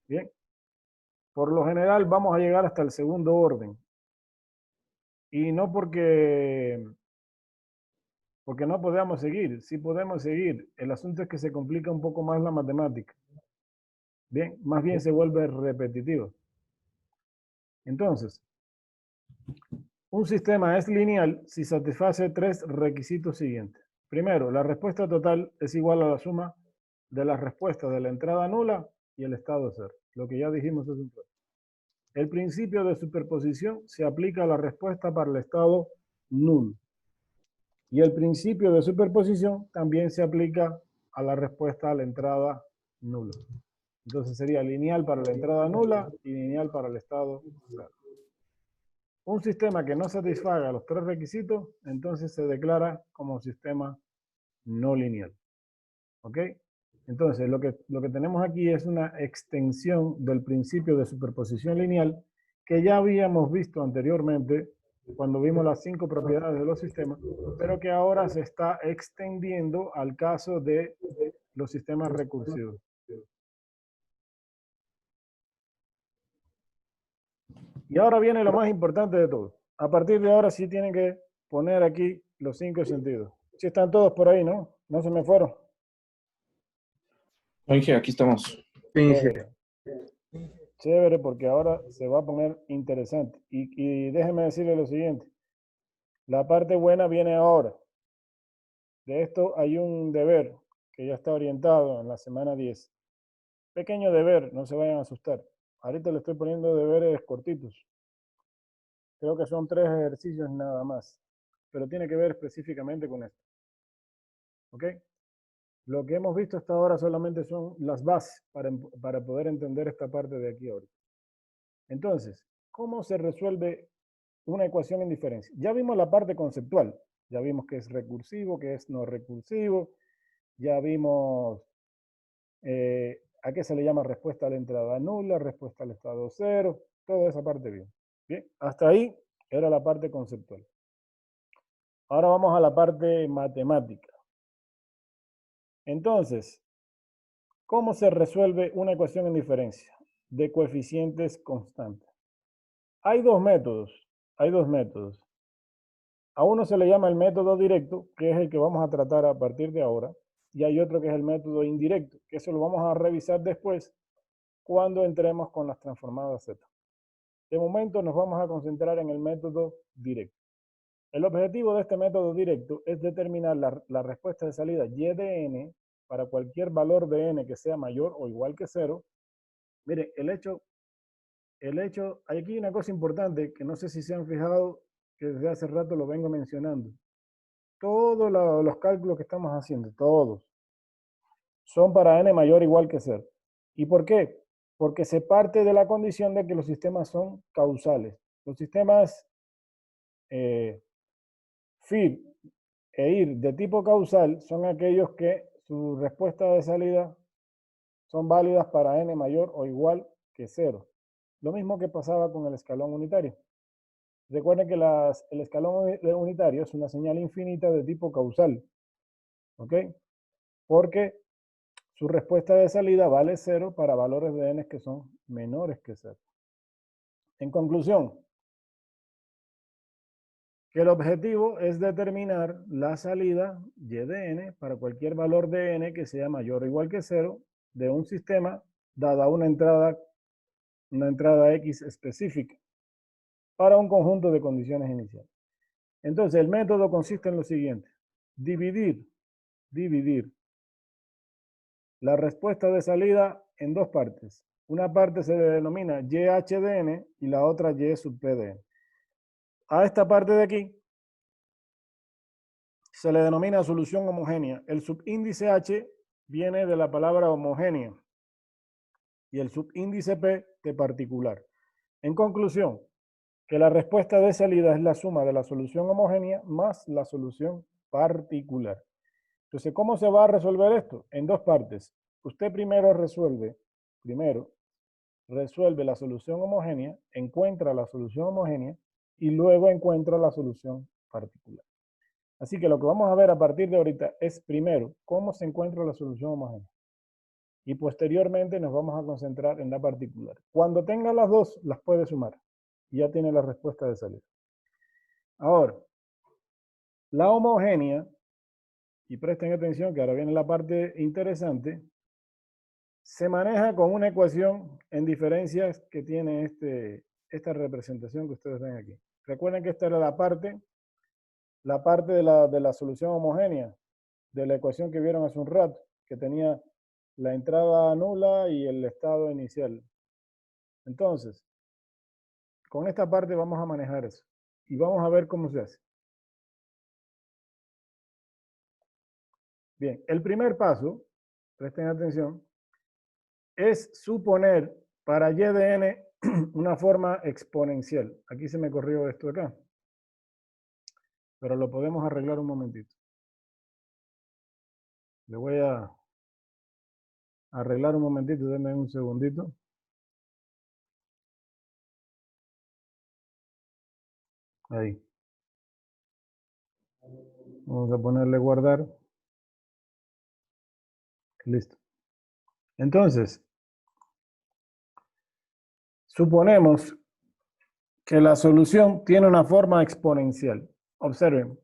Bien. Por lo general vamos a llegar hasta el segundo orden. Y no porque no podamos seguir, sí podemos seguir. El asunto es que se complica un poco más la matemática. Bien, más bien se vuelve repetitivo. Entonces, un sistema es lineal si satisface tres requisitos siguientes. Primero, la respuesta total es igual a la suma de las respuestas de la entrada nula y el estado cero, lo que ya dijimos hace un rato. El principio de superposición se aplica a la respuesta para el estado nulo. Y el principio de superposición también se aplica a la respuesta a la entrada nula. Entonces sería lineal para la entrada nula y lineal para el estado cero. Un sistema que no satisfaga los tres requisitos, entonces se declara como sistema no lineal. ¿Ok? Entonces, lo que tenemos aquí es una extensión del principio de superposición lineal que ya habíamos visto anteriormente cuando vimos las 5 propiedades de los sistemas, pero que ahora se está extendiendo al caso de los sistemas recursivos. Y ahora viene lo más importante de todo. A partir de ahora sí tienen que poner aquí los 5 sentidos. Sí están todos por ahí, ¿no? No se me fueron. No, Inge, aquí estamos. Chévere, porque ahora se va a poner interesante. Y déjenme decirle lo siguiente. La parte buena viene ahora. De esto hay un deber que ya está orientado en la semana 10. Pequeño deber, no se vayan a asustar. Ahorita le estoy poniendo deberes cortitos. Creo que son 3 ejercicios nada más. Pero tiene que ver específicamente con esto. ¿Ok? Lo que hemos visto hasta ahora solamente son las bases para poder entender esta parte de aquí ahora. Entonces, ¿cómo se resuelve una ecuación en diferencia? Ya vimos la parte conceptual. Ya vimos que es recursivo, que es no recursivo. Ya vimos a qué se le llama respuesta a la entrada nula, respuesta al estado cero. Toda esa parte bien. Bien, hasta ahí era la parte conceptual. Ahora vamos a la parte matemática. Entonces, ¿cómo se resuelve una ecuación en diferencia de coeficientes constantes? Hay dos métodos. A uno se le llama el método directo, que es el que vamos a tratar a partir de ahora, y hay otro que es el método indirecto, que eso lo vamos a revisar después cuando entremos con las transformadas Z. De momento nos vamos a concentrar en el método directo. El objetivo de este método directo es determinar la respuesta de salida y de n para cualquier valor de n que sea mayor o igual que 0. Mire, hay aquí una cosa importante que no sé si se han fijado, que desde hace rato lo vengo mencionando. Todos los cálculos que estamos haciendo, todos, son para n mayor o igual que 0. ¿Y por qué? Porque se parte de la condición de que los sistemas son causales. Los sistemas FIR e IR de tipo causal son aquellos que su respuesta de salida son válidas para n mayor o igual que 0. Lo mismo que pasaba con el escalón unitario. Recuerden que el escalón unitario es una señal infinita de tipo causal. ¿Ok? Porque su respuesta de salida vale 0 para valores de n que son menores que 0. En conclusión, que el objetivo es determinar la salida y de n para cualquier valor de n que sea mayor o igual que 0 de un sistema dada una entrada x específica para un conjunto de condiciones iniciales. Entonces, el método consiste en lo siguiente: dividir la respuesta de salida en dos partes. Una parte se denomina YH de n y la otra Y sub P de n. A esta parte de aquí se le denomina solución homogénea. El subíndice H viene de la palabra homogénea y el subíndice P de particular. En conclusión, que la respuesta de salida es la suma de la solución homogénea más la solución particular. Entonces, ¿cómo se va a resolver esto? En dos partes. Usted primero resuelve la solución homogénea, encuentra la solución homogénea y luego encuentra la solución particular. Así que lo que vamos a ver a partir de ahorita es primero cómo se encuentra la solución homogénea y posteriormente nos vamos a concentrar en la particular. Cuando tenga las dos, las puede sumar y ya tiene la respuesta de salida. Ahora, la homogénea, y presten atención que ahora viene la parte interesante, se maneja con una ecuación en diferencias que tiene esta representación que ustedes ven aquí. Recuerden que esta era la parte de la solución homogénea de la ecuación que vieron hace un rato, que tenía la entrada nula y el estado inicial. Entonces, con esta parte vamos a manejar eso y vamos a ver cómo se hace. Bien, el primer paso, presten atención, es suponer para y de n una forma exponencial. Aquí se me corrió esto acá, pero lo podemos arreglar un momentito. Le voy a arreglar un momentito, denme un segundito. Ahí. Vamos a ponerle guardar. Listo. Entonces, suponemos que la solución tiene una forma exponencial. Observen.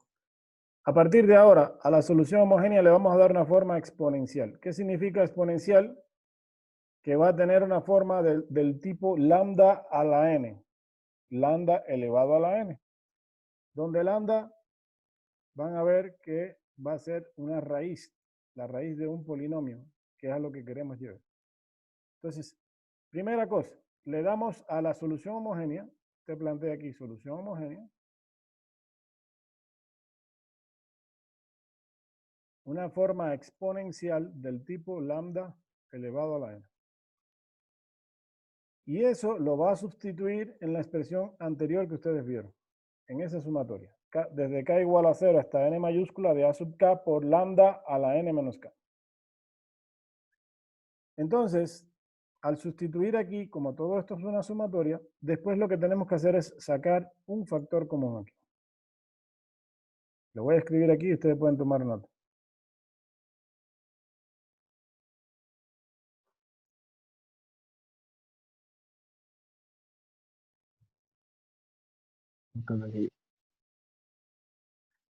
A partir de ahora, a la solución homogénea le vamos a dar una forma exponencial. ¿Qué significa exponencial? Que va a tener una forma del tipo lambda a la n. Lambda elevado a la n. Donde lambda van a ver que va a ser una raíz, la raíz de un polinomio, que es a lo que queremos llevar. Entonces, primera cosa, le damos a la solución homogénea, te plantea aquí solución homogénea, una forma exponencial del tipo lambda elevado a la n. Y eso lo va a sustituir en la expresión anterior que ustedes vieron, en esa sumatoria. Desde k igual a 0 hasta n mayúscula de a sub k por lambda a la n menos k. Entonces, al sustituir aquí, como todo esto es una sumatoria, después lo que tenemos que hacer es sacar un factor común aquí. Lo voy a escribir aquí y ustedes pueden tomar nota.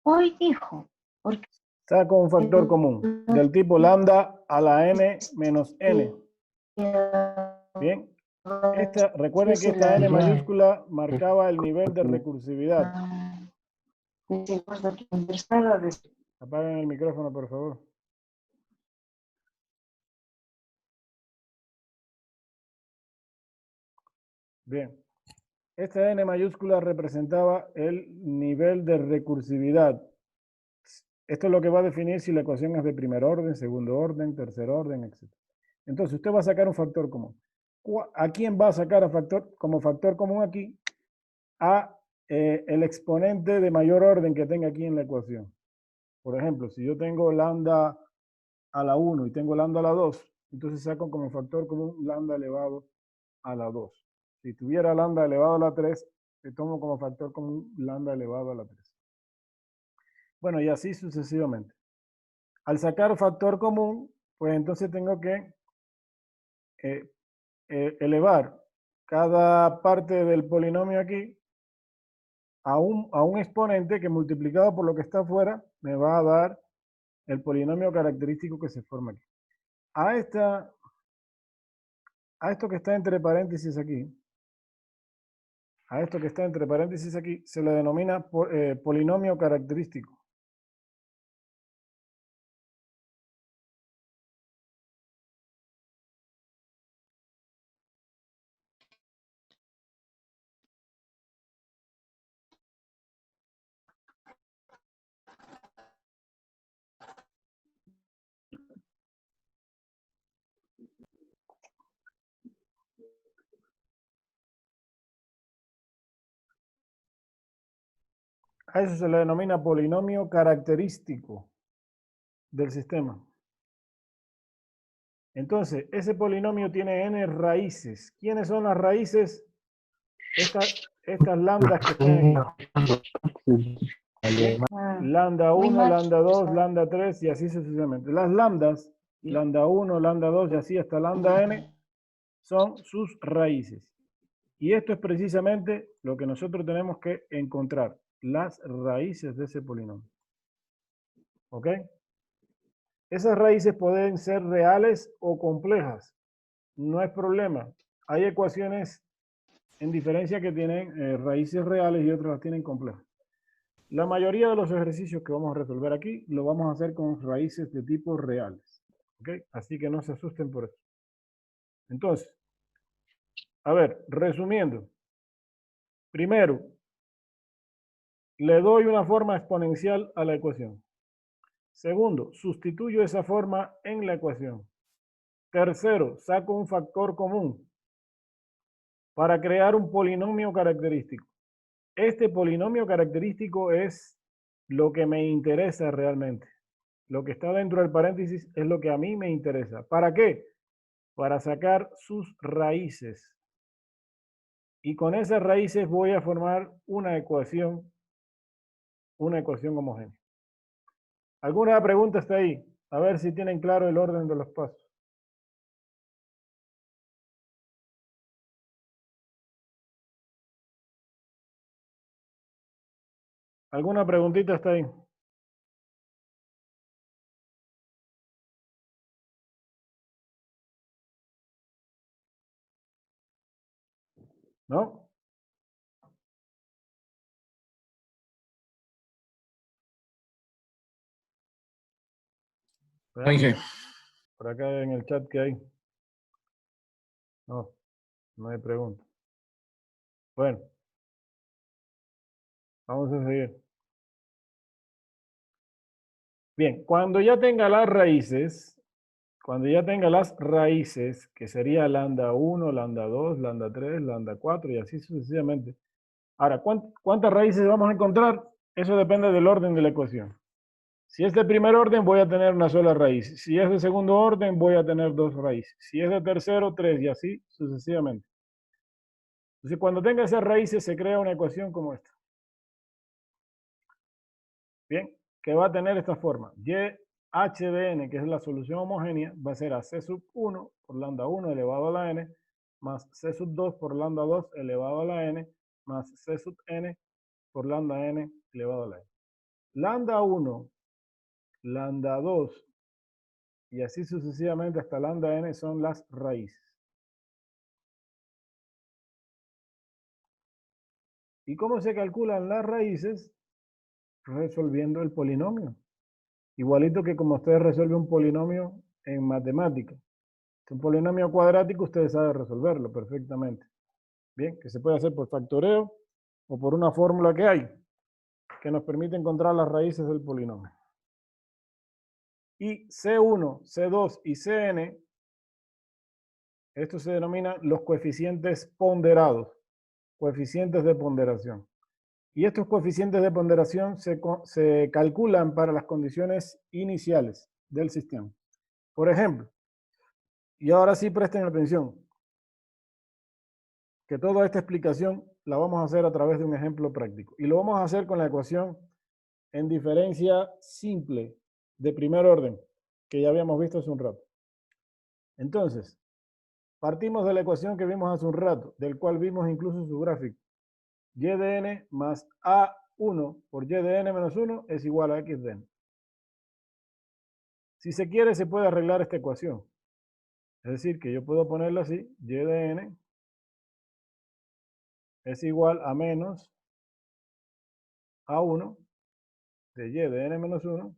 Hoy dijo, porque Saco un factor común del tipo lambda a la n menos n. Bien. Recuerden que esta n mayúscula marcaba el nivel de recursividad. Apaguen el micrófono, por favor. Bien. Esta n mayúscula representaba el nivel de recursividad. Esto es lo que va a definir si la ecuación es de primer orden, segundo orden, tercer orden, etc. Entonces, usted va a sacar un factor común. ¿A quién va a sacar como factor común aquí? A el exponente de mayor orden que tenga aquí en la ecuación. Por ejemplo, si yo tengo lambda a la 1 y tengo lambda a la 2, entonces saco como factor común lambda elevado a la 2. Si tuviera lambda elevado a la 3, le tomo como factor común lambda elevado a la 3. Bueno, y así sucesivamente. Al sacar factor común, pues entonces tengo que elevar cada parte del polinomio aquí a un exponente que multiplicado por lo que está afuera me va a dar el polinomio característico que se forma aquí. A esto que está entre paréntesis aquí, se le denomina polinomio característico. A eso se le denomina polinomio característico del sistema. Entonces, ese polinomio tiene n raíces. ¿Quiénes son las raíces? Estas lambdas que están aquí. Lambda 1, lambda 2, lambda 3 y así sucesivamente. Las lambdas, lambda 1, lambda 2 y así hasta lambda n, son sus raíces. Y esto es precisamente lo que nosotros tenemos que encontrar, las raíces de ese polinomio. ¿Ok? Esas raíces pueden ser reales o complejas. No es problema. Hay ecuaciones en diferencia que tienen raíces reales y otras las tienen complejas. La mayoría de los ejercicios que vamos a resolver aquí lo vamos a hacer con raíces de tipo reales. ¿Ok? Así que no se asusten por eso. Entonces, a ver, resumiendo. Primero, le doy una forma exponencial a la ecuación. Segundo, sustituyo esa forma en la ecuación. Tercero, saco un factor común para crear un polinomio característico. Este polinomio característico es lo que me interesa realmente. Lo que está dentro del paréntesis es lo que a mí me interesa. ¿Para qué? Para sacar sus raíces. Y con esas raíces voy a formar una ecuación homogénea. ¿Alguna pregunta está ahí? A ver si tienen claro el orden de los pasos. ¿Alguna preguntita está ahí? ¿No? Por acá en el chat que hay. No, no hay pregunta. Bueno, vamos a seguir. Bien, cuando ya tenga las raíces, que sería lambda 1, lambda 2, lambda 3, lambda 4 y así sucesivamente. Ahora, ¿cuántas raíces vamos a encontrar? Eso depende del orden de la ecuación. Si es de primer orden, voy a tener una sola raíz. Si es de segundo orden, voy a tener dos raíces. Si es de tercero, tres y así sucesivamente. Entonces, cuando tenga esas raíces, se crea una ecuación como esta. Bien, que va a tener esta forma. h de n, que es la solución homogénea, va a ser a c sub 1 por lambda 1 elevado a la n, más c sub 2 por lambda 2 elevado a la n, más c sub n por lambda n elevado a la n. lambda 1, lambda 2 y así sucesivamente hasta lambda n son las raíces. ¿Y cómo se calculan las raíces? Resolviendo el polinomio. Igualito que como ustedes resuelven un polinomio en matemática. Un polinomio cuadrático ustedes saben resolverlo perfectamente. Bien, que se puede hacer por factoreo o por una fórmula que hay que nos permite encontrar las raíces del polinomio. Y C1, C2 y Cn, esto se denomina los coeficientes ponderados, coeficientes de ponderación. Y estos coeficientes de ponderación se calculan para las condiciones iniciales del sistema. Por ejemplo, y ahora sí presten atención, que toda esta explicación la vamos a hacer a través de un ejemplo práctico. Y lo vamos a hacer con la ecuación en diferencia simple de primer orden, que ya habíamos visto hace un rato. Entonces, partimos de la ecuación que vimos hace un rato, del cual vimos incluso su gráfico. Y de n más a1 por y de n menos 1 es igual a x de n. Si se quiere, se puede arreglar esta ecuación. Es decir, que yo puedo ponerla así, y de n es igual a menos a1 de y de n menos 1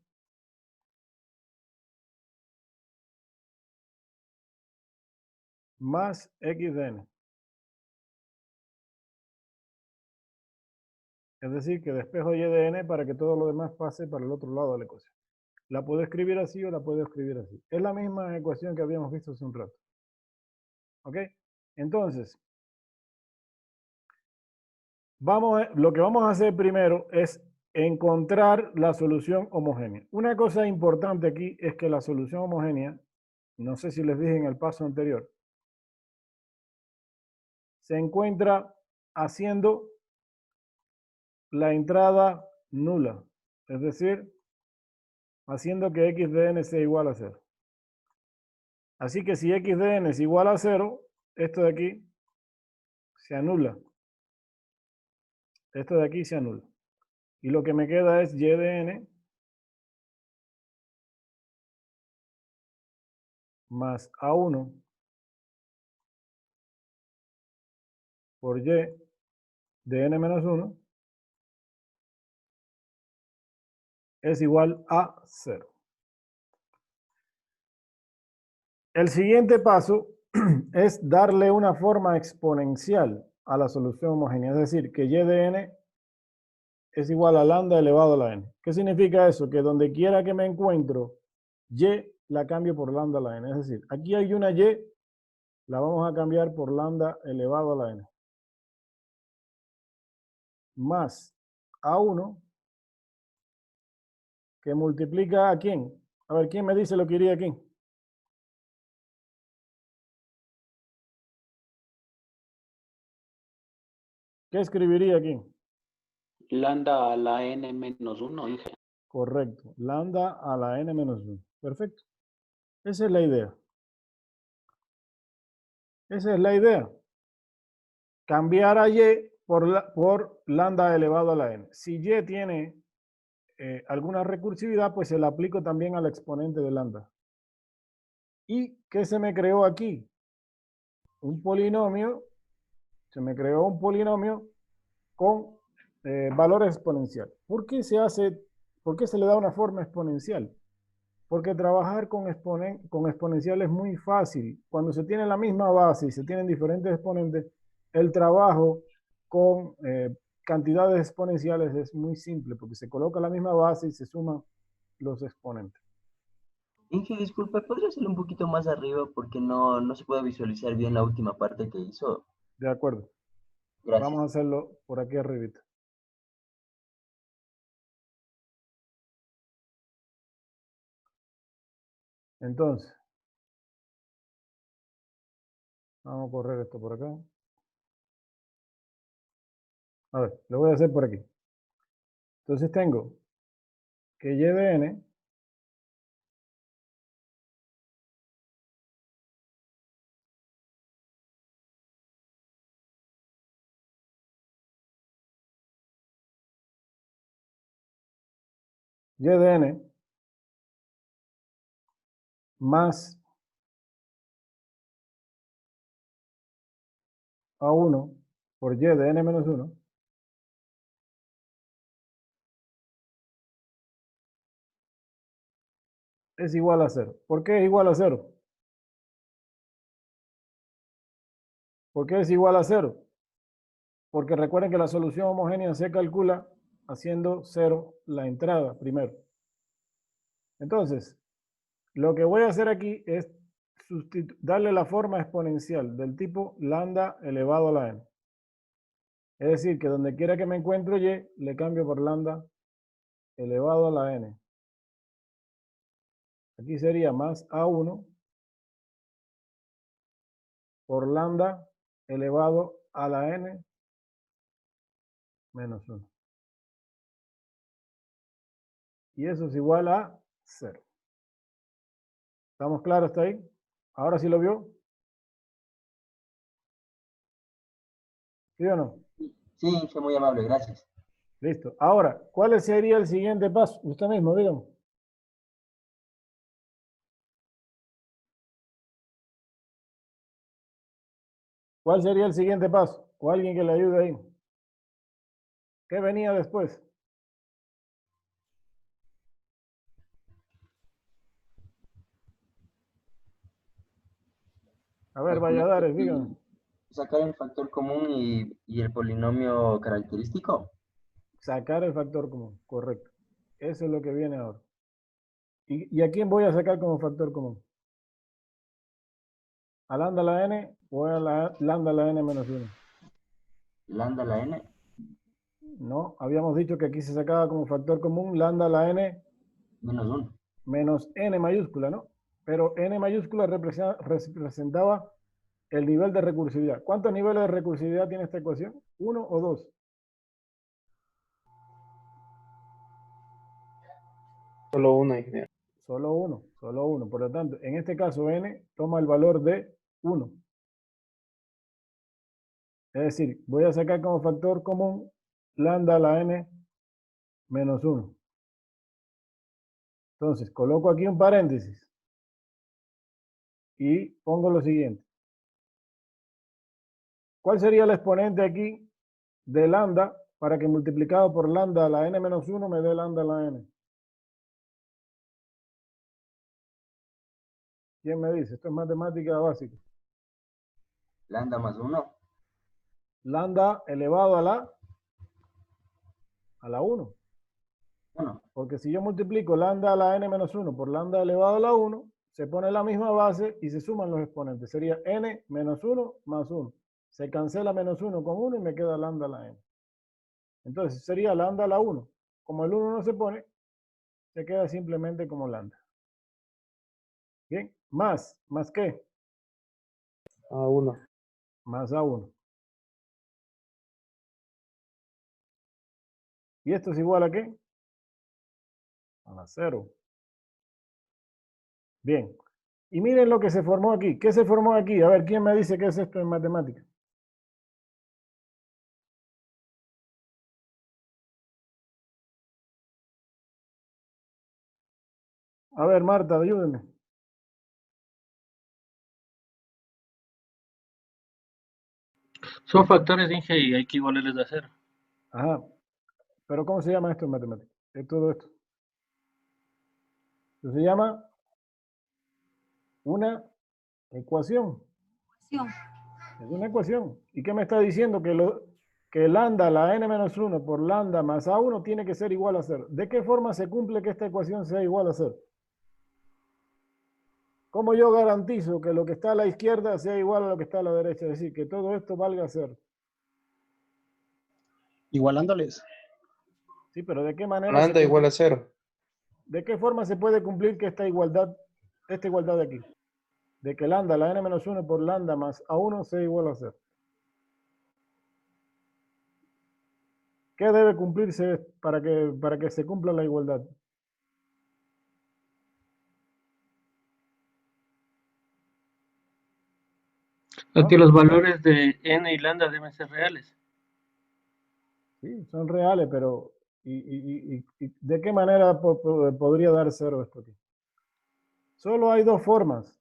más x de n. Es decir, que despejo y de n para que todo lo demás pase para el otro lado de la ecuación. La puedo escribir así o la puedo escribir así. Es la misma ecuación que habíamos visto hace un rato. ¿Ok? Entonces, lo que vamos a hacer primero es encontrar la solución homogénea. Una cosa importante aquí es que la solución homogénea, no sé si les dije en el paso anterior, se encuentra haciendo la entrada nula, es decir, haciendo que x de n sea igual a 0. Así que si x de n es igual a 0, esto de aquí se anula. Esto de aquí se anula. Y lo que me queda es y de n más a1 por y de n menos 1 es igual a 0. El siguiente paso es darle una forma exponencial a la solución homogénea, es decir, que y de n es igual a lambda elevado a la n. ¿Qué significa eso? Que donde quiera que me encuentro, y la cambio por lambda a la n. Es decir, aquí hay una y, la vamos a cambiar por lambda elevado a la n. Más a1, que multiplica a quién. A ver, ¿quién me dice lo que iría aquí? ¿Qué escribiría aquí? Lambda a la n menos 1, dije. Correcto. Lambda a la n menos 1. Perfecto. Esa es la idea. Esa es la idea. Cambiar a y por lambda elevado a la n. Si y tiene alguna recursividad, pues se la aplico también al exponente de lambda. ¿Y qué se me creó aquí? Un polinomio. Se me creó un polinomio con valor exponencial. ¿Por qué se le da una forma exponencial? Porque trabajar con exponencial es muy fácil. Cuando se tiene la misma base y se tienen diferentes exponentes, el trabajo con cantidades exponenciales es muy simple, porque se coloca la misma base y se suman los exponentes. Inge, disculpa, ¿podría hacerlo un poquito más arriba porque no se puede visualizar bien la última parte que hizo? De acuerdo. Gracias. Vamos a hacerlo por aquí arribita. Entonces, vamos a correr esto por acá. A ver, lo voy a hacer por aquí. Entonces tengo que y de n y de n más a1 por y de n menos 1 es igual a 0. ¿Por qué es igual a 0? ¿Por qué es igual a 0? Porque recuerden que la solución homogénea se calcula haciendo 0 la entrada primero. Entonces, lo que voy a hacer aquí es darle la forma exponencial del tipo lambda elevado a la n. Es decir, que donde quiera que me encuentro y, le cambio por lambda elevado a la n. Aquí sería más a1 por lambda elevado a la n menos 1. Y eso es igual a 0. ¿Estamos claros hasta ahí? ¿Ahora sí lo vio? ¿Sí o no? Sí, fue muy amable, gracias. Listo. Ahora, ¿cuál sería el siguiente paso? Usted mismo, dígame. ¿Cuál sería el siguiente paso? O alguien que le ayude ahí. ¿Qué venía después? A ver, Valladares, dígame. Sacar el factor común y el polinomio característico. Sacar el factor común, correcto. Eso es lo que viene ahora. ¿Y a quién voy a sacar como factor común? ¿A lambda a la n o a lambda a la n menos 1? Lambda a la n. No, habíamos dicho que aquí se sacaba como factor común lambda a la n Menos 1. menos n mayúscula, ¿no? Pero n mayúscula representaba el nivel de recursividad. ¿Cuántos niveles de recursividad tiene esta ecuación? ¿Uno o dos? Solo una, ingeniero. Solo uno, solo uno. Por lo tanto, en este caso n toma el valor de 1. Es decir, voy a sacar como factor común lambda a la n menos 1. Entonces, coloco aquí un paréntesis y pongo lo siguiente. ¿Cuál sería el exponente aquí de lambda para que multiplicado por lambda a la n menos 1 me dé lambda a la n? ¿Quién me dice? Esto es matemática básica. Lambda más 1. Lambda elevado a la 1. 1. Porque si yo multiplico lambda a la n menos 1 por lambda elevado a la 1, se pone la misma base y se suman los exponentes. Sería n menos 1 más 1. Se cancela menos 1 con 1 y me queda lambda a la n. Entonces sería lambda a la 1. Como el 1 no se pone, se queda simplemente como lambda. Bien, ¿más qué? A1. Más a1. ¿Y esto es igual a qué? A la 0. Bien. Y miren lo que se formó aquí. ¿Qué se formó aquí? A ver, ¿quién me dice qué es esto en matemáticas? A ver, Marta, ayúdenme. Son factores, Inge, y hay que igualarles a 0. Ajá. Pero ¿cómo se llama esto en matemáticas? Es todo esto. Esto se llama una ecuación. Es una ecuación. ¿Y qué me está diciendo? Que lambda, la n menos 1 por lambda más a1 tiene que ser igual a 0. ¿De qué forma se cumple que esta ecuación sea igual a 0? ¿Cómo yo garantizo que lo que está a la izquierda sea igual a lo que está a la derecha? Es decir, que todo esto valga 0. Igualándoles. Sí, pero ¿de qué manera Lambda igual a 0. ¿De qué forma se puede cumplir que esta igualdad de aquí? De que lambda, la n menos 1 por lambda más a1 sea igual a 0. ¿Qué debe cumplirse para que se cumpla la igualdad? ¿No? Que ¿No? los valores de n y lambda deben ser reales. Sí, son reales, pero ¿Y de qué manera podría dar 0 esto aquí? Solo hay dos formas.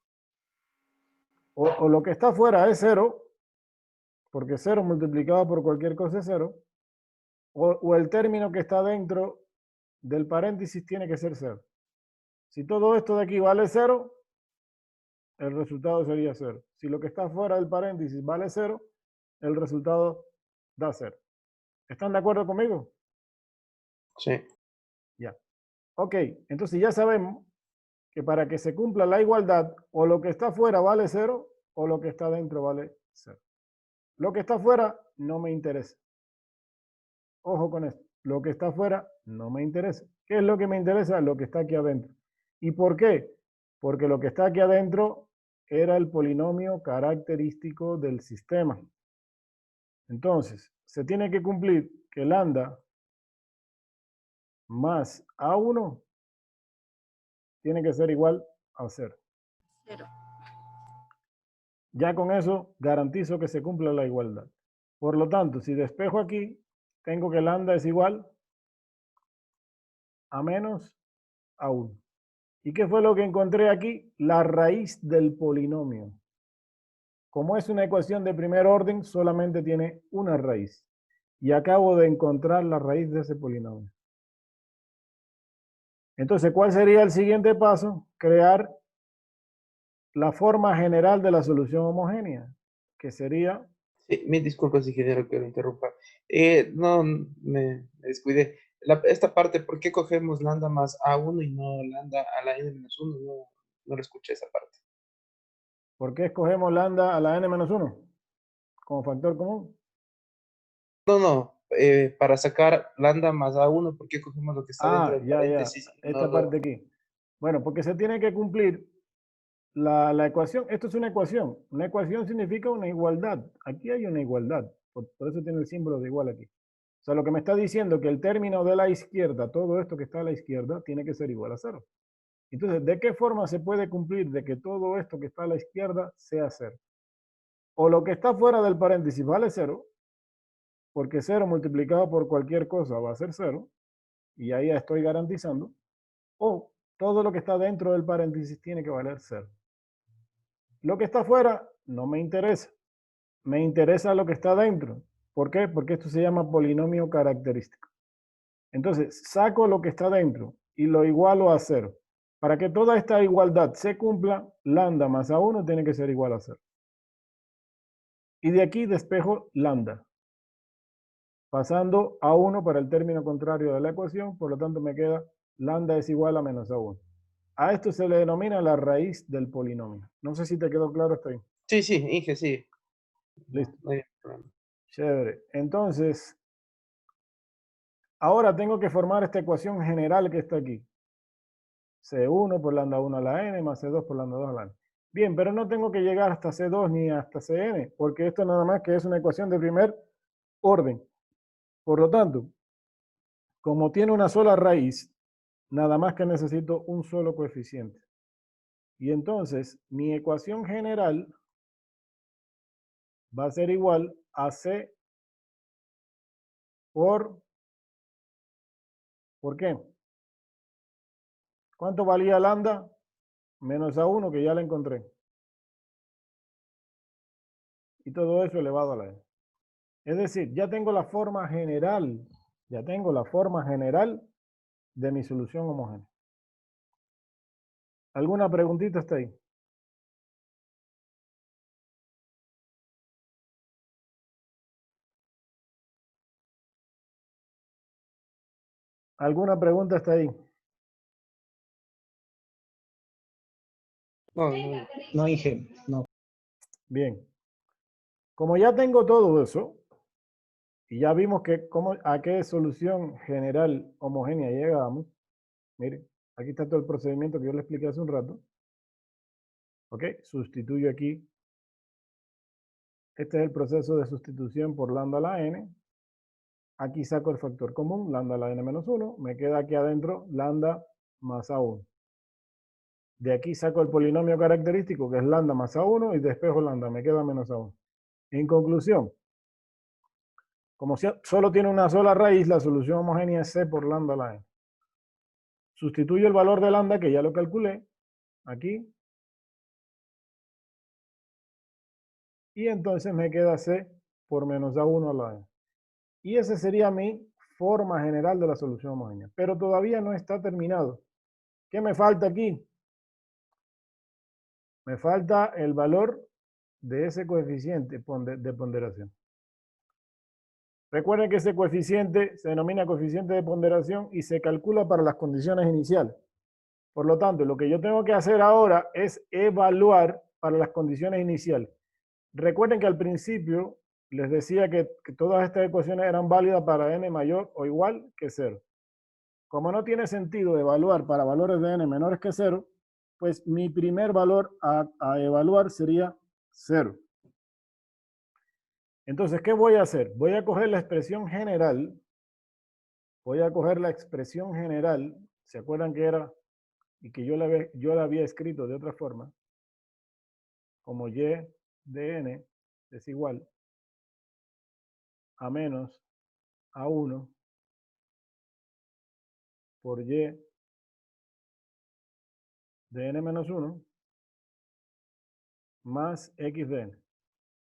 O lo que está afuera es 0, porque 0 multiplicado por cualquier cosa es 0, o el término que está dentro del paréntesis tiene que ser 0. Si todo esto de aquí vale 0, el resultado sería 0. Si lo que está fuera del paréntesis vale 0, el resultado da 0. ¿Están de acuerdo conmigo? Sí. Ya. Ok, entonces ya sabemos que para que se cumpla la igualdad, o lo que está fuera vale 0, o lo que está dentro vale 0. Lo que está fuera no me interesa. Ojo con esto. Lo que está afuera no me interesa. ¿Qué es lo que me interesa? Lo que está aquí adentro. ¿Y por qué? Porque lo que está aquí adentro era el polinomio característico del sistema. Entonces, se tiene que cumplir que lambda más A1 tiene que ser igual a 0. 0. Ya con eso garantizo que se cumpla la igualdad. Por lo tanto, si despejo aquí, tengo que lambda es igual a menos A1. ¿Y qué fue lo que encontré aquí? La raíz del polinomio. Como es una ecuación de primer orden, solamente tiene una raíz. Y acabo de encontrar la raíz de ese polinomio. Entonces, ¿cuál sería el siguiente paso? Crear la forma general de la solución homogénea, que sería... Sí, mil disculpas, ingeniero, que lo interrumpa. No, me descuidé. Esta parte, ¿por qué cogemos lambda más A1 y no lambda a la n-1? No lo escuché esa parte. ¿Por qué escogemos lambda a la n-1 como factor común? No, para sacar lambda más A1, ¿por qué cogemos lo que está dentro del Ya. paréntesis y no Esta parte aquí. Bueno, porque se tiene que cumplir la ecuación. Esto es una ecuación. Una ecuación significa una igualdad. Aquí hay una igualdad. Por eso tiene el símbolo de igual aquí. O sea, lo que me está diciendo que el término de la izquierda, todo esto que está a la izquierda, tiene que ser igual a 0. Entonces, ¿de qué forma se puede cumplir de que todo esto que está a la izquierda sea 0? O lo que está fuera del paréntesis vale 0, porque 0 multiplicado por cualquier cosa va a ser 0, y ahí ya estoy garantizando, o todo lo que está dentro del paréntesis tiene que valer 0. Lo que está fuera no me interesa. Me interesa lo que está dentro. ¿Por qué? Porque esto se llama polinomio característico. Entonces, saco lo que está dentro y lo igualo a 0. Para que toda esta igualdad se cumpla, lambda más A1 tiene que ser igual a 0. Y de aquí despejo lambda, pasando A1 para el término contrario de la ecuación, por lo tanto me queda lambda es igual a menos A1. A esto se le denomina la raíz del polinomio. No sé si te quedó claro hasta ahí. Sí, Inge, sí. Listo. No hay problema. Chévere. Entonces, ahora tengo que formar esta ecuación general que está aquí. C1 por lambda 1 a la n más C2 por lambda 2 a la n. Bien, pero no tengo que llegar hasta C2 ni hasta Cn, porque esto nada más que es una ecuación de primer orden. Por lo tanto, como tiene una sola raíz, nada más que necesito un solo coeficiente. Y entonces, mi ecuación general va a ser igual a C ¿por qué? ¿Cuánto valía lambda? Menos A1, que ya la encontré. Y todo eso elevado a la n. Es decir, ya tengo la forma general, de mi solución homogénea. ¿Alguna preguntita hasta ahí? ¿Alguna pregunta hasta ahí? No, Inge, no. Bien. Como ya tengo todo eso, y ya vimos a qué solución general homogénea llegamos, miren, aquí está todo el procedimiento que yo le expliqué hace un rato. ¿Ok? Sustituyo aquí. Este es el proceso de sustitución por lambda a la n. Aquí saco el factor común, lambda a la n menos 1. Me queda aquí adentro lambda más A1. De aquí saco el polinomio característico, que es lambda más A1, y despejo lambda, me queda menos A1. En conclusión, Como solo tiene una sola raíz, la solución homogénea es C por lambda a la n. Sustituyo el valor de lambda, que ya lo calculé, aquí. Y entonces me queda C por menos A1 a la n. Y esa sería mi forma general de la solución homogénea. Pero todavía no está terminado. ¿Qué me falta aquí? Me falta el valor de ese coeficiente de ponderación. Recuerden que ese coeficiente se denomina coeficiente de ponderación y se calcula para las condiciones iniciales. Por lo tanto, lo que yo tengo que hacer ahora es evaluar para las condiciones iniciales. Recuerden que al principio les decía que todas estas ecuaciones eran válidas para n mayor o igual que 0. Como no tiene sentido evaluar para valores de n menores que 0, pues mi primer valor a evaluar sería 0. Entonces, ¿qué voy a hacer? Voy a coger la expresión general. ¿Se acuerdan que era y que yo la había escrito de otra forma? Como y de n es igual a menos a1 por y de n menos 1 más x de n.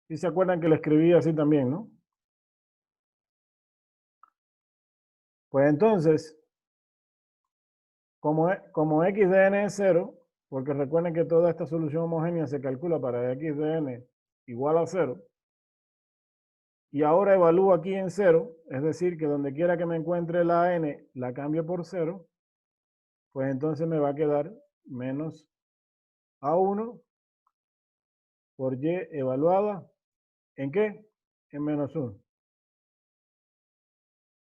¿Sí se acuerdan que la escribí así también, no? Pues entonces, como x de n es 0, porque recuerden que toda esta solución homogénea se calcula para x de n igual a 0, y ahora evalúo aquí en 0, es decir, que donde quiera que me encuentre la n, la cambio por 0, pues entonces me va a quedar menos a1 por y evaluada, ¿en qué? En menos 1.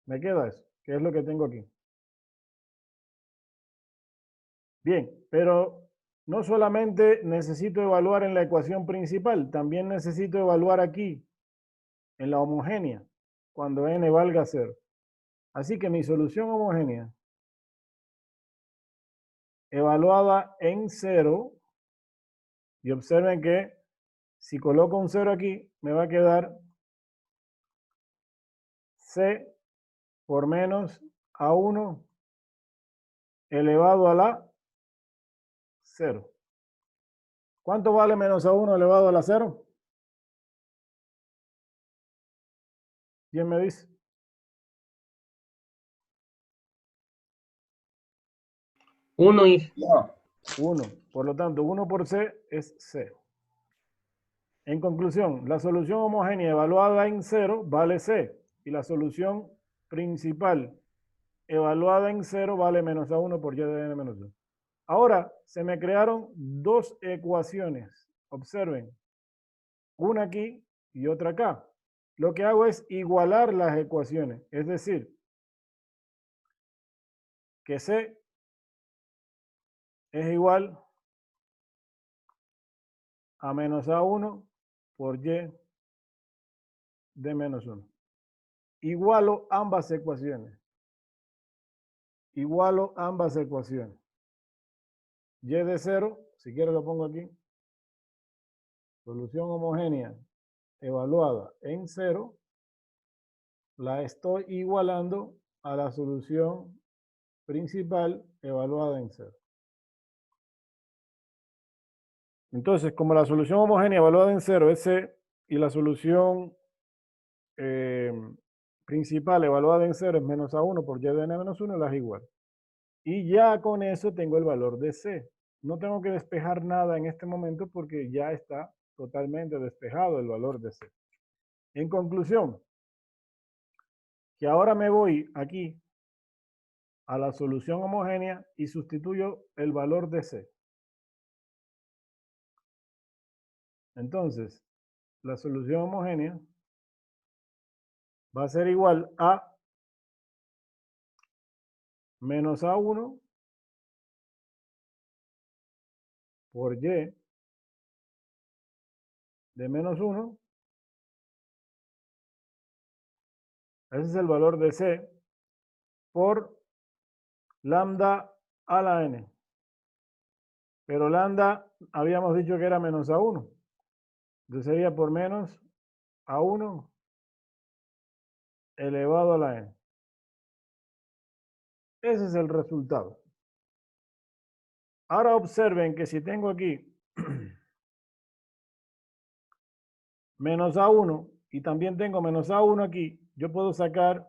Me queda eso, que es lo que tengo aquí. Bien, pero no solamente necesito evaluar en la ecuación principal, también necesito evaluar aquí, en la homogénea, cuando n valga 0. Así que mi solución homogénea, evaluada en 0, y observen que si coloco un 0 aquí, me va a quedar C por menos A1 elevado a la 0. ¿Cuánto vale menos A1 elevado a la 0? ¿Quién me dice? 1 y 1. Por lo tanto, 1 por C es 0. En conclusión, la solución homogénea evaluada en 0 vale C. Y la solución principal evaluada en 0 vale menos A1 por y de n menos 1. Ahora, se me crearon dos ecuaciones. Observen. Una aquí y otra acá. Lo que hago es igualar las ecuaciones. Es decir, que C es igual a menos A1 por y de menos 1. Igualo ambas ecuaciones. Igualo ambas ecuaciones. Y de 0, si quiero lo pongo aquí. Solución homogénea evaluada en 0. La estoy igualando a la solución principal evaluada en 0. Entonces, como la solución homogénea evaluada en 0 es C y la solución principal evaluada en 0 es menos A1 por y de n menos 1, las igual. Y ya con eso tengo el valor de C. No tengo que despejar nada en este momento porque ya está totalmente despejado el valor de C. En conclusión, que ahora me voy aquí a la solución homogénea y sustituyo el valor de C. Entonces, la solución homogénea va a ser igual a menos A1 por y de menos 1. Ese es el valor de C por lambda a la n. Pero lambda habíamos dicho que era menos A1. Entonces sería por menos A1 elevado a la n. Ese es el resultado. Ahora observen que si tengo aquí menos A1 y también tengo menos A1 aquí, yo puedo sacar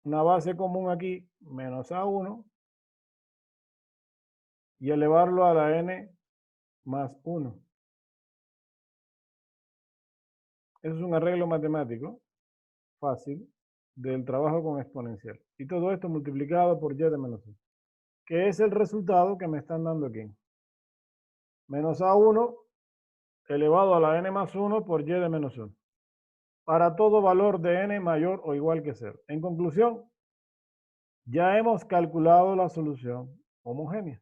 una base común aquí, menos A1, y elevarlo a la n más 1. Eso es un arreglo matemático fácil del trabajo con exponencial. Y todo esto multiplicado por y de menos 1, que es el resultado que me están dando aquí. Menos A1 elevado a la n más 1 por y de menos 1. Para todo valor de n mayor o igual que 0. En conclusión, ya hemos calculado la solución homogénea.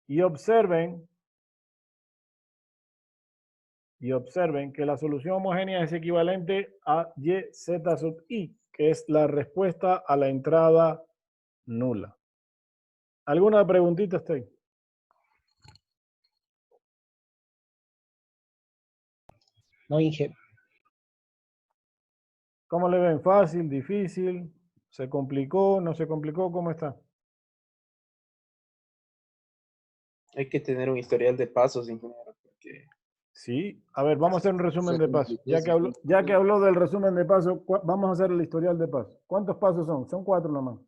Y observen que la solución homogénea es equivalente a y z sub i, que es la respuesta a la entrada nula. ¿Alguna preguntita hasta ahí? No, Inge. ¿Cómo le ven? ¿Fácil? ¿Difícil? ¿Se complicó? ¿No se complicó? ¿Cómo está? Hay que tener un historial de pasos, ingeniero, porque Sí. A ver, vamos a hacer un resumen se de paso. complicó, Ya que habló del resumen de paso, vamos a hacer el historial de paso. ¿Cuántos pasos son? Son 4 nomás.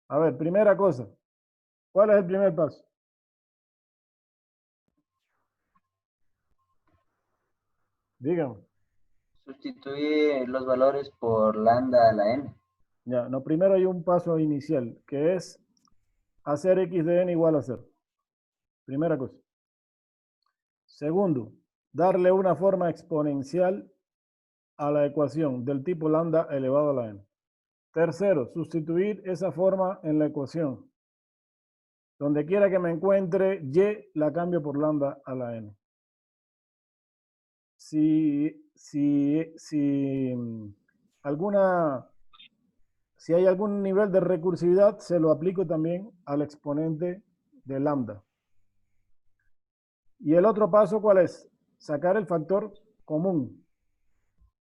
A ver, primera cosa. ¿Cuál es el primer paso? Díganme. Sustituir los valores por lambda a la n. Ya, no, primero hay un paso inicial, que es hacer x de n igual a 0. Primera cosa. Segundo, darle una forma exponencial a la ecuación del tipo lambda elevado a la n. Tercero, sustituir esa forma en la ecuación. Donde quiera que me encuentre y, la cambio por lambda a la n. Si hay algún nivel de recursividad, se lo aplico también al exponente de lambda. Y el otro paso, ¿cuál es? Sacar el factor común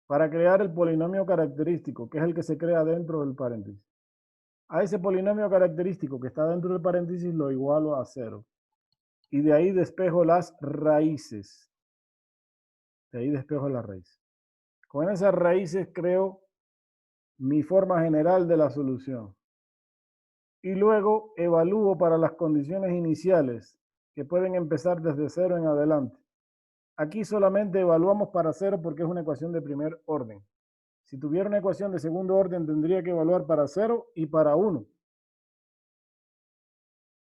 para crear el polinomio característico, que es el que se crea dentro del paréntesis. A ese polinomio característico que está dentro del paréntesis lo igualo a 0. Y de ahí despejo las raíces. Con esas raíces creo mi forma general de la solución. Y luego evalúo para las condiciones iniciales, que pueden empezar desde 0 en adelante. Aquí solamente evaluamos para 0 porque es una ecuación de primer orden. Si tuviera una ecuación de segundo orden, tendría que evaluar para 0 y para 1.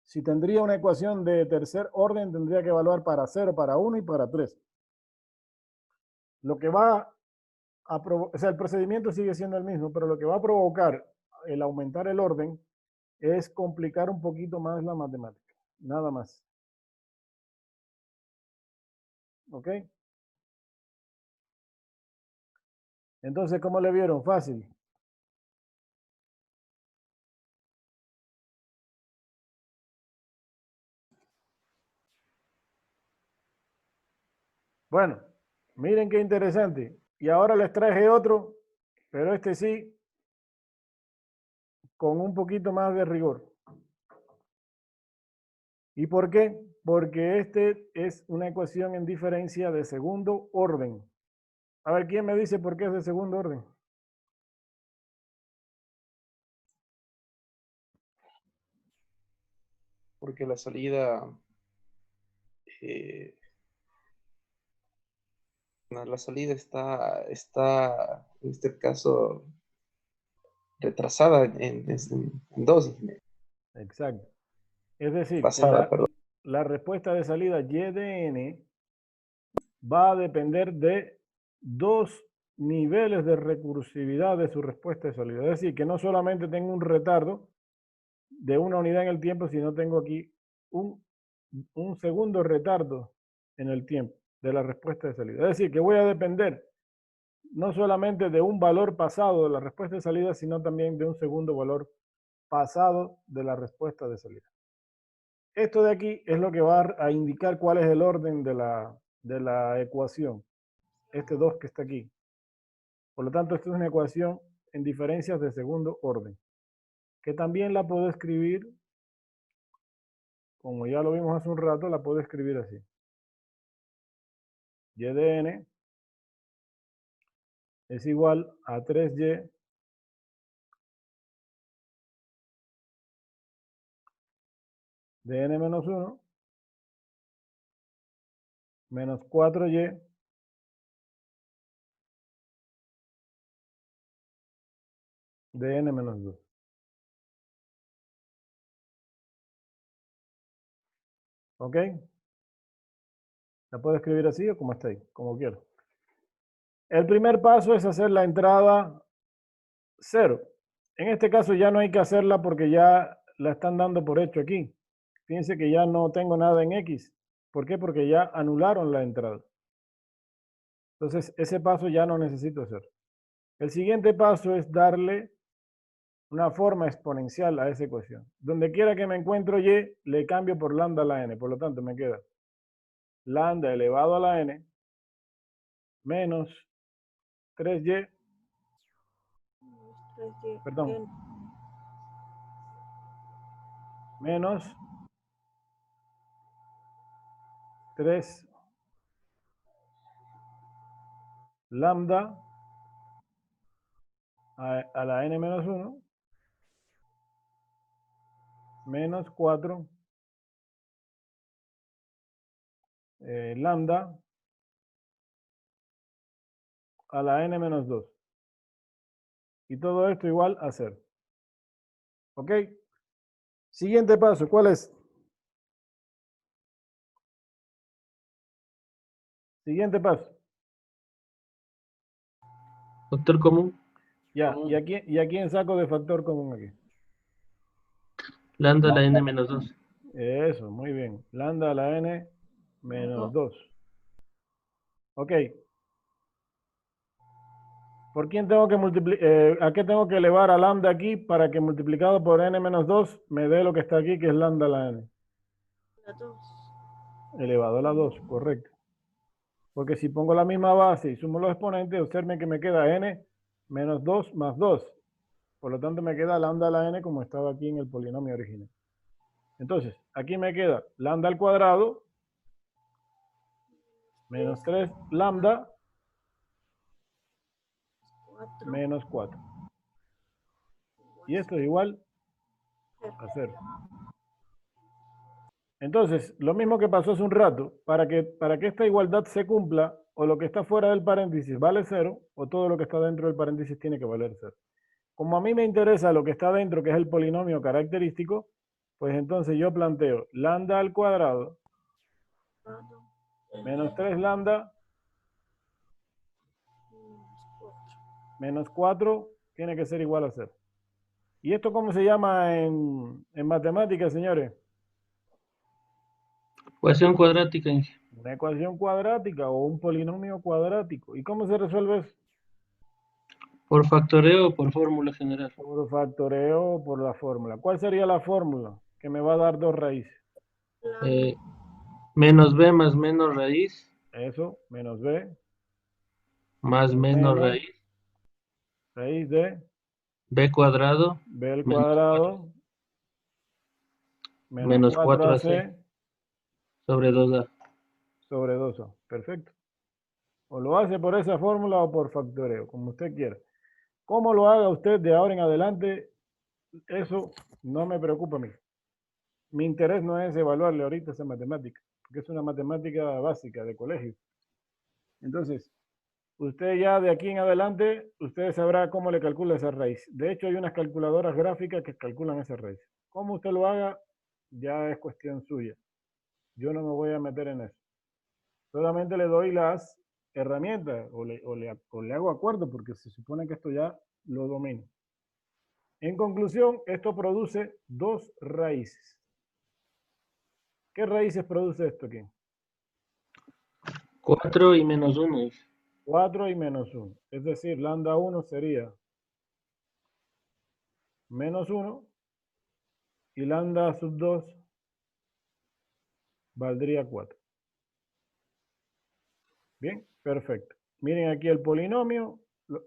Si tendría una ecuación de tercer orden, tendría que evaluar para 0, para 1 y para 3. Lo que va a provocar, o sea, el procedimiento sigue siendo el mismo, pero lo que va a provocar el aumentar el orden es complicar un poquito más la matemática. Nada más. ¿Ok? Entonces, ¿cómo le vieron? Fácil. Bueno, miren qué interesante. Y ahora les traje otro, pero este sí, con un poquito más de rigor. ¿Y por qué? Porque este es una ecuación en diferencia de segundo orden. A ver, ¿quién me dice por qué es de segundo orden? porque la salida está en este caso retrasada en 2, ingeniero. Exacto. Es decir, que Pasada, perdón. la respuesta de salida y de n va a depender de 2 niveles de recursividad de su respuesta de salida. Es decir, que no solamente tengo un retardo de una unidad en el tiempo, sino tengo aquí un segundo retardo en el tiempo de la respuesta de salida. Es decir, que voy a depender no solamente de un valor pasado de la respuesta de salida, sino también de un segundo valor pasado de la respuesta de salida. Esto de aquí es lo que va a indicar cuál es el orden de la ecuación. este 2 que está aquí. Por lo tanto, esta es una ecuación en diferencias de segundo orden, que también la puedo escribir, como ya lo vimos hace un rato, la puedo escribir así. Y de n es igual a 3y de n menos 1 menos 4y de n menos 2. ¿Ok? La puedo escribir así o como está ahí, como quiero. El primer paso es hacer la entrada 0. En este caso ya no hay que hacerla porque ya la están dando por hecho aquí. Fíjense que ya no tengo nada en X. ¿Por qué? Porque ya anularon la entrada. Entonces, ese paso ya no necesito hacer. El siguiente paso es darle una forma exponencial a esa ecuación. Donde quiera que me encuentro y, le cambio por lambda a la n. Por lo tanto, me queda lambda elevado a la n menos 3y, perdón, menos 3 lambda a la n menos 1 menos 4 lambda a la n menos 2. Y todo esto igual a 0. ¿Ok? Siguiente paso, ¿cuál es? Siguiente paso. Factor común. Ya, ¿y a quién saco de factor común aquí? Lambda a la n menos 2. Eso, muy bien. Lambda a la n menos 2. Ok. ¿Por quién tengo que multiplicar? ¿A qué tengo que elevar a lambda aquí para que multiplicado por n menos 2 me dé lo que está aquí, que es lambda a la n? La 2. Elevado a la 2, correcto. Porque si pongo la misma base y sumo los exponentes, observen que me queda n menos 2 más 2. Por lo tanto, me queda lambda a la n como estaba aquí en el polinomio original. Entonces, aquí me queda lambda al cuadrado menos 3 lambda menos 4. Y esto es igual a 0. Entonces, lo mismo que pasó hace un rato, para que esta igualdad se cumpla, o lo que está fuera del paréntesis vale 0, o todo lo que está dentro del paréntesis tiene que valer 0. Como a mí me interesa lo que está dentro, que es el polinomio característico, pues entonces yo planteo lambda al cuadrado menos 3 lambda menos 4 tiene que ser igual a 0. ¿Y esto cómo se llama en matemáticas, señores? Ecuación cuadrática, Inge. Una ecuación cuadrática o un polinomio cuadrático. ¿Y cómo se resuelve eso? Por factoreo o por fórmula general. Por factoreo o por la fórmula. ¿Cuál sería la fórmula que me va a dar dos raíces? Menos b más menos raíz. Eso, menos b. Más menos raíz. Raíz de b cuadrado. b al cuadrado. Menos 4ac. Sobre 2a. Sobre 2a. Perfecto. O lo hace por esa fórmula o por factoreo, como usted quiera. ¿Cómo lo haga usted de ahora en adelante? Eso no me preocupa a mí. Mi interés no es evaluarle ahorita esa matemática, porque es una matemática básica de colegio. Entonces, usted ya de aquí en adelante, usted sabrá cómo le calcula esa raíz. De hecho, hay unas calculadoras gráficas que calculan esa raíz. Cómo usted lo haga, ya es cuestión suya. Yo no me voy a meter en eso. Solamente le doy las herramientas o le hago acuerdo porque se supone que esto ya lo domino. En conclusión, esto produce dos raíces. ¿Qué raíces produce esto aquí? 4 y menos 1. 4 y menos 1. Es decir, lambda 1 sería menos 1 y lambda sub 2 valdría 4. Bien, perfecto. Miren aquí el polinomio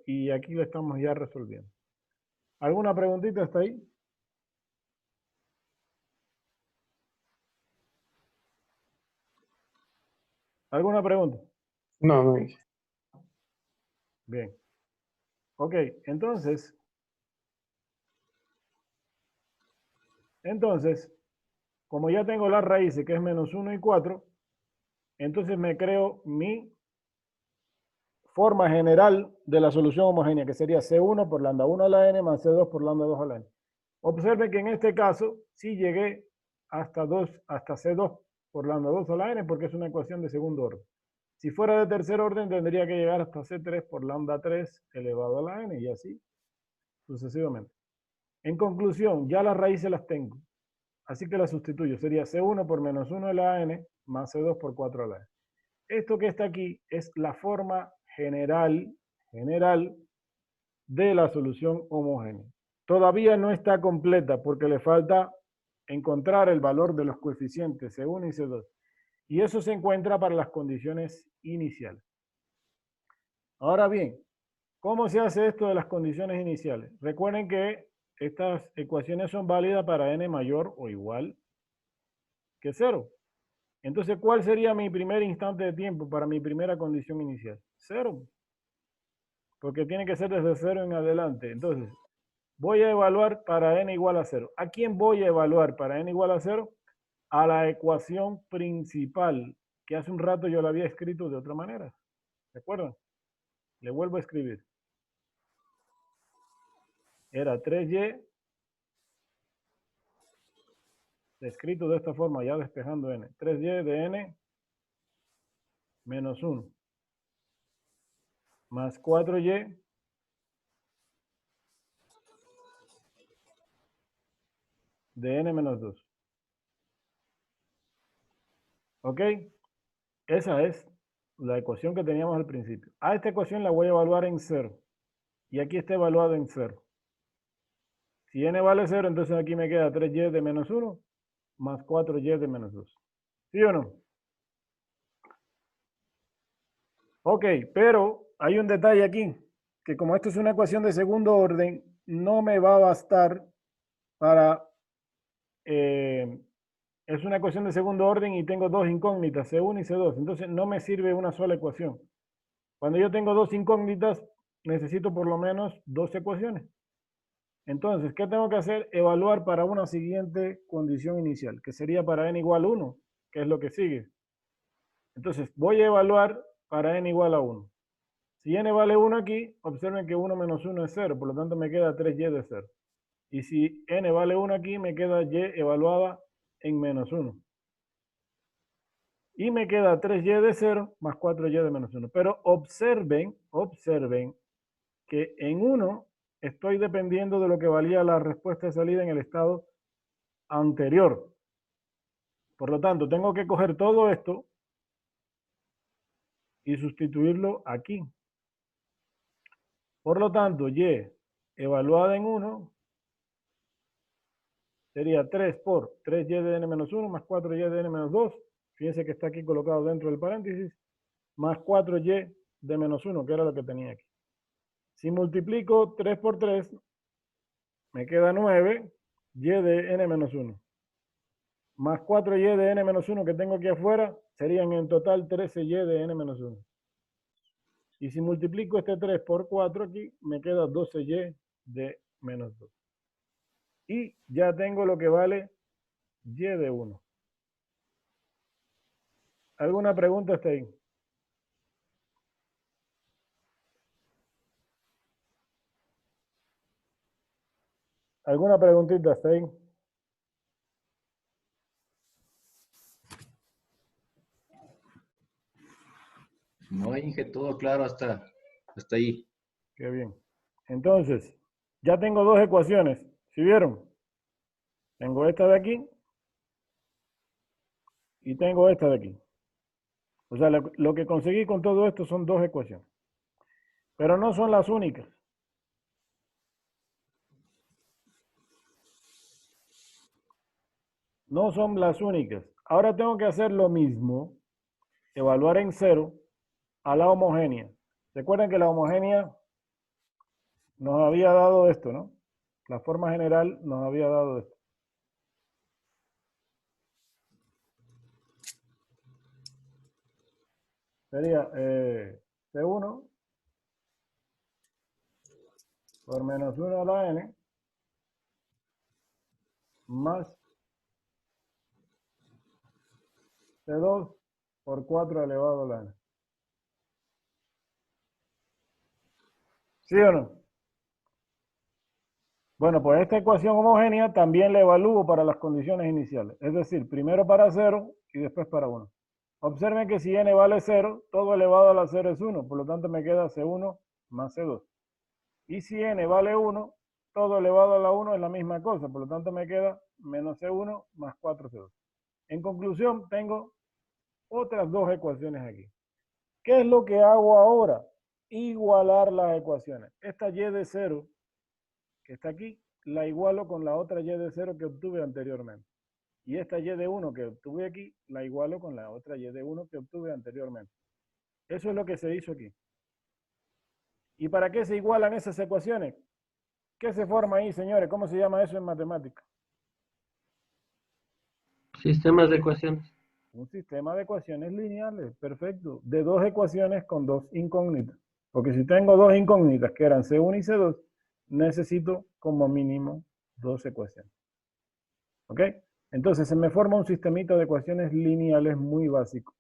y aquí lo estamos ya resolviendo. ¿Alguna preguntita hasta ahí? ¿Alguna pregunta? No, no, Inge. Bien. Ok, entonces, como ya tengo las raíces, que es menos 1 y 4, entonces me creo mi forma general de la solución homogénea, que sería C1 por lambda 1 a la n más C2 por lambda 2 a la n. Observe que en este caso sí llegué hasta C2 por lambda 2 a la n, porque es una ecuación de segundo orden. Si fuera de tercer orden, tendría que llegar hasta C3 por lambda 3 elevado a la n, y así sucesivamente. En conclusión, ya las raíces las tengo. Así que las sustituyo. Sería C1 por menos 1 a la n más C2 por 4 a la n. Esto que está aquí es la forma general de la solución homogénea. Todavía no está completa porque le falta encontrar el valor de los coeficientes C1 y C2. Y eso se encuentra para las condiciones iniciales. Ahora bien, ¿cómo se hace esto de las condiciones iniciales? Recuerden que estas ecuaciones son válidas para n mayor o igual que 0. Entonces, ¿cuál sería mi primer instante de tiempo para mi primera condición inicial? 0. Porque tiene que ser desde 0 en adelante. Entonces, voy a evaluar para n igual a 0. ¿A quién voy a evaluar para n igual a 0? A la ecuación principal, que hace un rato yo la había escrito de otra manera. ¿De acuerdo? Le vuelvo a escribir. Era 3y, escrito de esta forma, ya despejando n. 3y de n menos 1 más 4y de n menos 2. ¿Ok? Esa es la ecuación que teníamos al principio. A esta ecuación la voy a evaluar en 0. Y aquí está evaluado en 0. Si n vale 0, entonces aquí me queda 3y de menos 1 más 4y de menos 2. ¿Sí o no? Ok, pero hay un detalle aquí, que como esto es una ecuación de segundo orden, no me va a bastar para... es una ecuación de segundo orden y tengo dos incógnitas, C1 y C2. Entonces no me sirve una sola ecuación. Cuando yo tengo dos incógnitas, necesito por lo menos dos ecuaciones. Entonces, ¿qué tengo que hacer? Evaluar para una siguiente condición inicial, que sería para n igual a 1, que es lo que sigue. Entonces, voy a evaluar para n igual a 1. Si n vale 1 aquí, observen que 1 menos 1 es 0, por lo tanto me queda 3y de 0. Y si n vale 1 aquí, me queda y evaluada en menos 1. Y me queda 3y de 0 más 4y de menos 1. Pero observen que en 1 estoy dependiendo de lo que valía la respuesta de salida en el estado anterior. Por lo tanto, tengo que coger todo esto y sustituirlo aquí. Por lo tanto, y evaluada en 1 sería 3 por 3y de n menos 1 más 4y de n menos 2. Fíjense que está aquí colocado dentro del paréntesis. Más 4y de menos 1, que era lo que tenía aquí. Si multiplico 3 por 3, me queda 9, y de n menos 1. Más 4y de n menos 1 que tengo aquí afuera, serían en total 13y de n menos 1. Y si multiplico este 3 por 4 aquí, me queda 12y de menos 2. Y ya tengo lo que vale y de 1. ¿Alguna pregunta hasta ahí? ¿Alguna preguntita hasta ahí? No, Inge, todo claro hasta ahí. Qué bien. Entonces, ya tengo dos ecuaciones. ¿Sí vieron? Tengo esta de aquí y tengo esta de aquí. O sea, lo que conseguí con todo esto son dos ecuaciones. Pero no son las únicas. No son las únicas. Ahora tengo que hacer lo mismo, evaluar en 0 a la homogénea. Recuerden que la homogénea nos había dado esto, ¿no? La forma general nos había dado esto. Sería C1 por menos 1 a la n más C2 por 4 elevado a la n. ¿Sí o no? Bueno, pues esta ecuación homogénea también la evalúo para las condiciones iniciales. Es decir, primero para 0 y después para 1. Observen que si n vale 0, todo elevado a la 0 es 1. Por lo tanto me queda C1 más C2. Y si n vale 1, todo elevado a la 1 es la misma cosa. Por lo tanto me queda menos C1 más 4C2. En conclusión, tengo otras dos ecuaciones aquí. ¿Qué es lo que hago ahora? Igualar las ecuaciones. Esta y de 0, que está aquí, la igualo con la otra y de 0 que obtuve anteriormente. Y esta y de 1 que obtuve aquí, la igualo con la otra y de 1 que obtuve anteriormente. Eso es lo que se hizo aquí. ¿Y para qué se igualan esas ecuaciones? ¿Qué se forma ahí, señores? ¿Cómo se llama eso en matemáticas? Sistemas de ecuaciones. Un sistema de ecuaciones lineales, perfecto. De dos ecuaciones con dos incógnitas. Porque si tengo dos incógnitas que eran C1 y C2, necesito como mínimo dos ecuaciones. ¿Ok? Entonces se me forma un sistemito de ecuaciones lineales muy básico.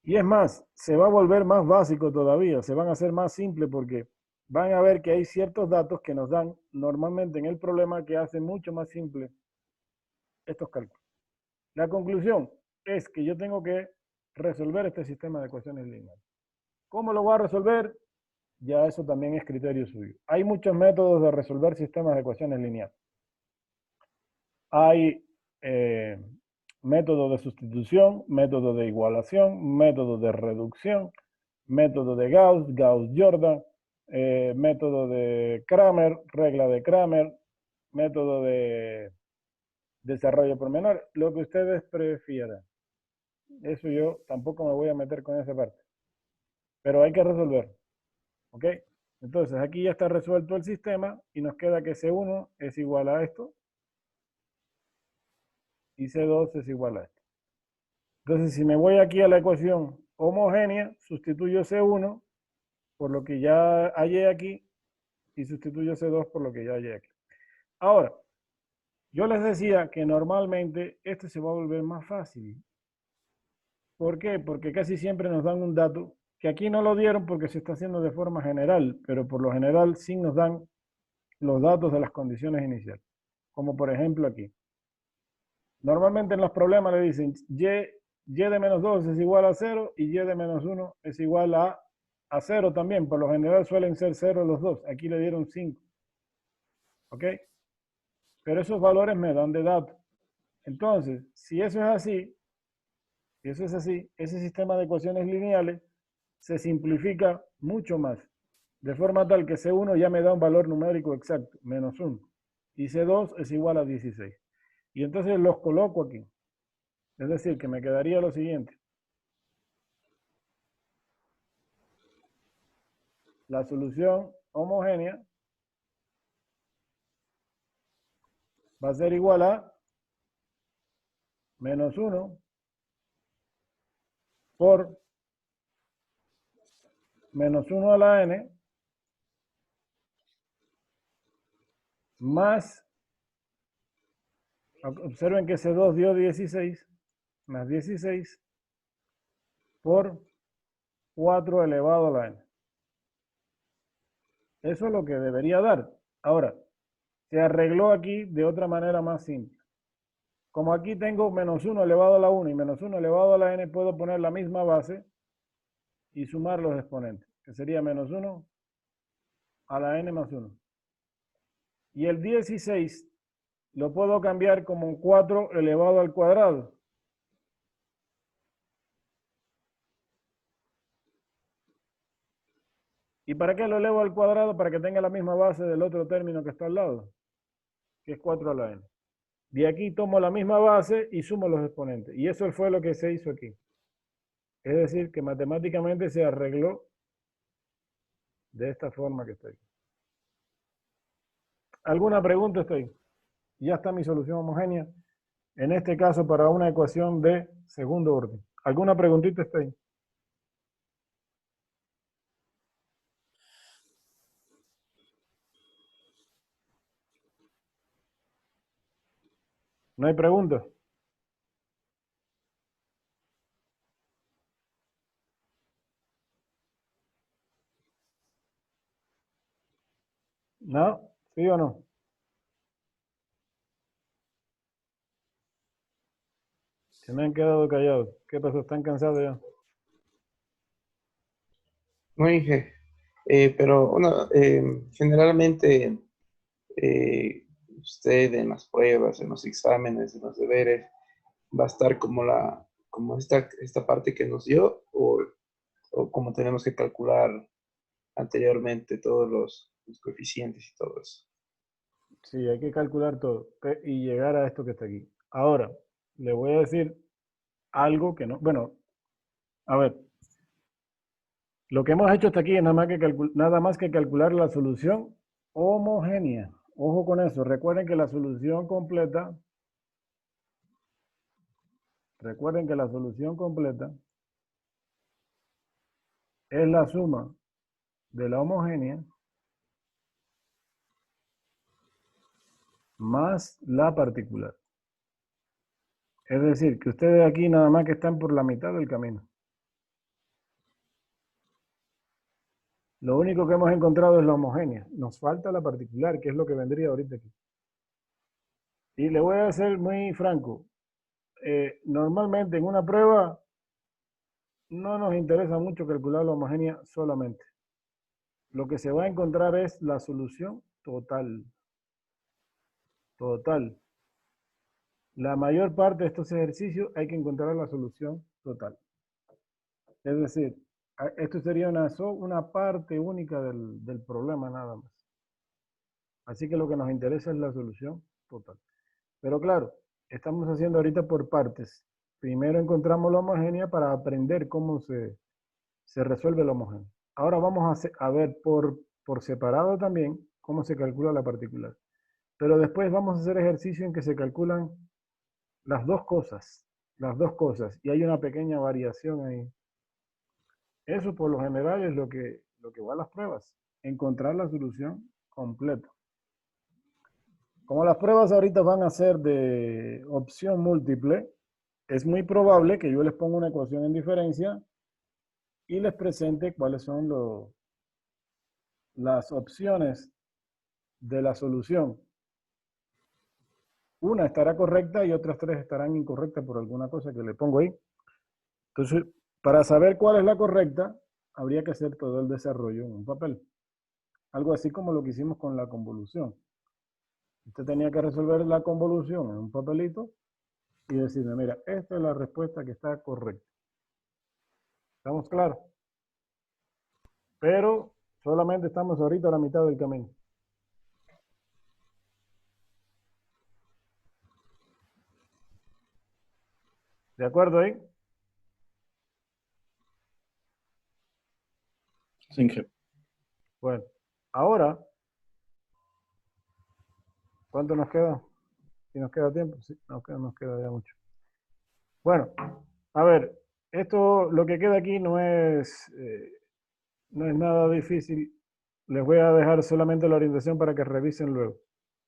Y es más, se va a volver más básico todavía, se van a hacer más simples porque van a ver que hay ciertos datos que nos dan normalmente en el problema que hacen mucho más simple estos cálculos. La conclusión es que yo tengo que resolver este sistema de ecuaciones lineales. ¿Cómo lo voy a resolver? Ya eso también es criterio suyo. Hay muchos métodos de resolver sistemas de ecuaciones lineales. Hay método de sustitución, método de igualación, método de reducción, método de Gauss, Gauss-Jordan, método de Kramer, regla de Kramer, método de desarrollo pormenor, lo que ustedes prefieran. Eso yo tampoco me voy a meter con esa parte. Pero hay que resolver. ¿Ok? Entonces aquí ya está resuelto el sistema y nos queda que C1 es igual a esto y C2 es igual a esto. Entonces si me voy aquí a la ecuación homogénea, sustituyo C1 por lo que ya hallé aquí y sustituyo C2 por lo que ya hallé aquí. Ahora, yo les decía que normalmente este se va a volver más fácil. ¿Por qué? Porque casi siempre nos dan un dato que aquí no lo dieron porque se está haciendo de forma general, pero por lo general sí nos dan los datos de las condiciones iniciales. Como por ejemplo aquí. Normalmente en los problemas le dicen y de menos 2 es igual a 0 y y de menos 1 es igual a 0 también. Por lo general suelen ser 0 los dos. Aquí le dieron 5. ¿Ok? Pero esos valores me dan de datos. Entonces, si eso es así, ese sistema de ecuaciones lineales se simplifica mucho más. De forma tal que C1 ya me da un valor numérico exacto, menos 1. Y C2 es igual a 16. Y entonces los coloco aquí. Es decir, que me quedaría lo siguiente. La solución homogénea va a ser igual a menos 1 por menos 1 a la n más, observen que C2 dio 16, más 16 por 4 elevado a la n. Eso es lo que debería dar. Ahora, se arregló aquí de otra manera más simple. Como aquí tengo menos 1 elevado a la 1 y menos 1 elevado a la n, puedo poner la misma base y sumar los exponentes, que sería menos 1 a la n más 1. Y el 16 lo puedo cambiar como un 4 elevado al cuadrado. ¿Y para qué lo elevo al cuadrado? Para que tenga la misma base del otro término que está al lado, que es 4 a la n. De aquí tomo la misma base y sumo los exponentes. Y eso fue lo que se hizo aquí. Es decir, que matemáticamente se arregló de esta forma que está ahí. ¿Alguna pregunta está ahí? Ya está mi solución homogénea. En este caso, para una ecuación de segundo orden. ¿Alguna preguntita está ahí? ¿No hay preguntas? ¿No? ¿Sí o no? Se me han quedado callados. ¿Qué pasó? ¿Están cansados ya? No, Inge. Pero bueno, generalmente usted en las pruebas, en los exámenes, en los deberes, va a estar como esta parte que nos dio, o como tenemos que calcular anteriormente todos los coeficientes y todo eso. Sí, hay que calcular todo y llegar a esto que está aquí. Ahora, le voy a decir algo que no... Bueno, a ver. Lo que hemos hecho hasta aquí es nada más que calcular la solución homogénea. Ojo con eso. Recuerden que la solución completa es la suma de la homogénea más la particular. Es decir, que ustedes aquí nada más que están por la mitad del camino. Lo único que hemos encontrado es la homogénea. Nos falta la particular, que es lo que vendría ahorita aquí. Y le voy a ser muy franco. Normalmente en una prueba no nos interesa mucho calcular la homogénea solamente. Lo que se va a encontrar es la solución total. Total. La mayor parte de estos ejercicios hay que encontrar la solución total. Es decir, esto sería una parte única del problema nada más. Así que lo que nos interesa es la solución total. Pero claro, estamos haciendo ahorita por partes. Primero encontramos la homogénea para aprender cómo se resuelve la homogénea. Ahora vamos a ver por separado también cómo se calcula la particular. Pero después vamos a hacer ejercicio en que se calculan las dos cosas. Y hay una pequeña variación ahí. Eso por lo general es lo que va a las pruebas. Encontrar la solución completa. Como las pruebas ahorita van a ser de opción múltiple, es muy probable que yo les ponga una ecuación en diferencia y les presente cuáles son las opciones de la solución. Una estará correcta y otras tres estarán incorrectas por alguna cosa que le pongo ahí. Entonces, para saber cuál es la correcta, habría que hacer todo el desarrollo en un papel. Algo así como lo que hicimos con la convolución. Usted tenía que resolver la convolución en un papelito y decirme, mira, esta es la respuesta que está correcta. ¿Estamos claros? Pero solamente estamos ahorita a la mitad del camino. ¿De acuerdo ahí? Sí. Bueno, ahora, ¿cuánto nos queda? ¿Si nos queda tiempo? Sí, nos queda ya mucho. Bueno, a ver, esto, lo que queda aquí no es nada difícil. Les voy a dejar solamente la orientación para que revisen luego.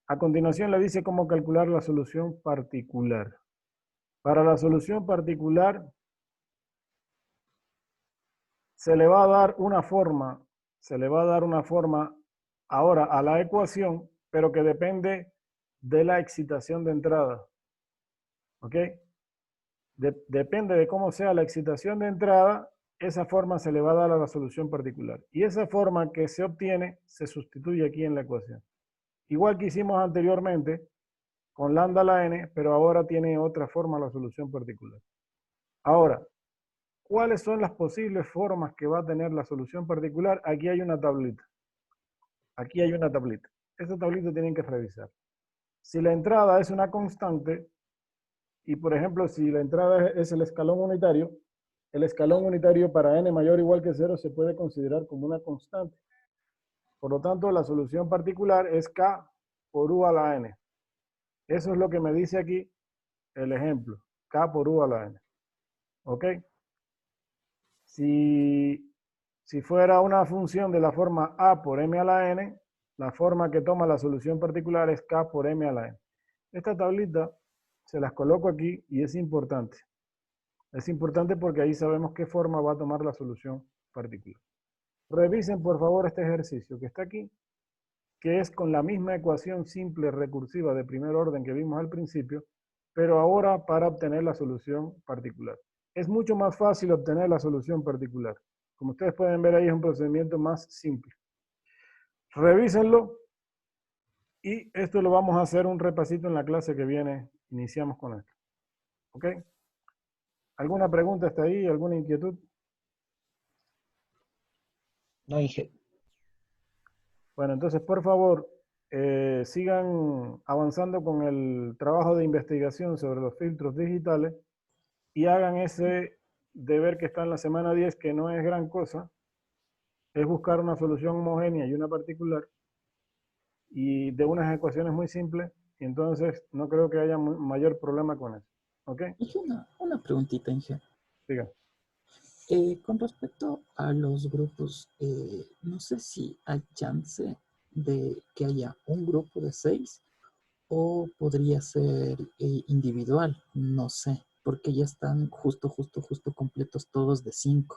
A continuación le dice cómo calcular la solución particular. Para la solución particular se le va a dar una forma ahora a la ecuación, pero que depende de la excitación de entrada. ¿Ok? Depende de cómo sea la excitación de entrada, esa forma se le va a dar a la solución particular. Y esa forma que se obtiene se sustituye aquí en la ecuación. Igual que hicimos anteriormente con lambda a la n, pero ahora tiene otra forma la solución particular. Ahora, ¿cuáles son las posibles formas que va a tener la solución particular? Aquí hay una tablita. Aquí hay una tablita. Esta tablita tienen que revisar. Si la entrada es una constante, y por ejemplo, si la entrada es el escalón unitario para n mayor o igual que 0 se puede considerar como una constante. Por lo tanto, la solución particular es K por U a la N. Eso es lo que me dice aquí el ejemplo. K por U a la N. ¿Ok? Si fuera una función de la forma A por M a la N, la forma que toma la solución particular es K por M a la N. Esta tablita se las coloco aquí y es importante. Es importante porque ahí sabemos qué forma va a tomar la solución particular. Revisen por favor este ejercicio que está aquí, que es con la misma ecuación simple recursiva de primer orden que vimos al principio, pero ahora para obtener la solución particular. Es mucho más fácil obtener la solución particular. Como ustedes pueden ver ahí es un procedimiento más simple. Revísenlo y esto lo vamos a hacer un repasito en la clase que viene. Iniciamos con esto. ¿Ok? ¿Alguna pregunta hasta ahí? ¿Alguna inquietud? No, Inge. Bueno, entonces por favor sigan avanzando con el trabajo de investigación sobre los filtros digitales y hagan ese deber que está en la semana 10, que no es gran cosa, es buscar una solución homogénea y una particular y de unas ecuaciones muy simples, y entonces no creo que haya mayor problema con eso. ¿Ok? Inge, una preguntita, Inge. Siga. Con respecto a los grupos, no sé si hay chance de que haya un grupo de 6 o podría ser individual, no sé, porque ya están justo completos todos de 5.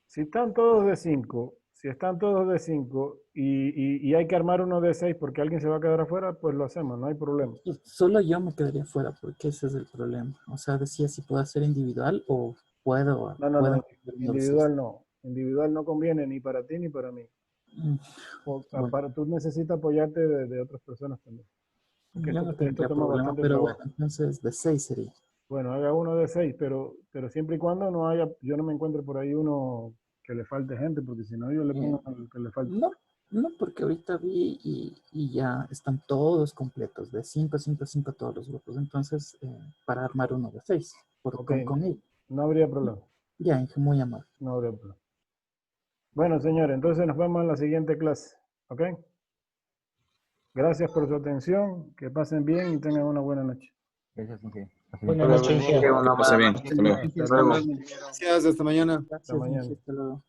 Si están todos de 5, si están todos de 5 y hay que armar uno de 6 porque alguien se va a quedar afuera, pues lo hacemos, no hay problema. Solo yo me quedaría fuera porque ese es el problema. O sea, decía si puedo hacer individual o puedo... No, individual no. Individual no conviene ni para ti ni para mí. Bueno. Tú necesitas apoyarte de otras personas también. Porque Yo no esto tendría toma problema, bastante pero trabajo. bueno, entonces de 6 sería. Bueno, haga uno de 6, pero siempre y cuando no haya, yo no me encuentre por ahí uno que le falte gente, porque si no yo le pongo al que le falte. No, porque ahorita vi y ya están todos completos, de 5 todos los grupos. Entonces, para armar uno de 6, con él. No habría problema. Ya, Inge, muy amable. No habría problema. Bueno, señores, entonces nos vemos en la siguiente clase. ¿Ok? Gracias por su atención. Que pasen bien y tengan una buena noche. Gracias, Inge. Buenas noches, Inge. Que pase bien. Hasta luego. Gracias, hasta mañana. Hasta mañana. Hasta luego.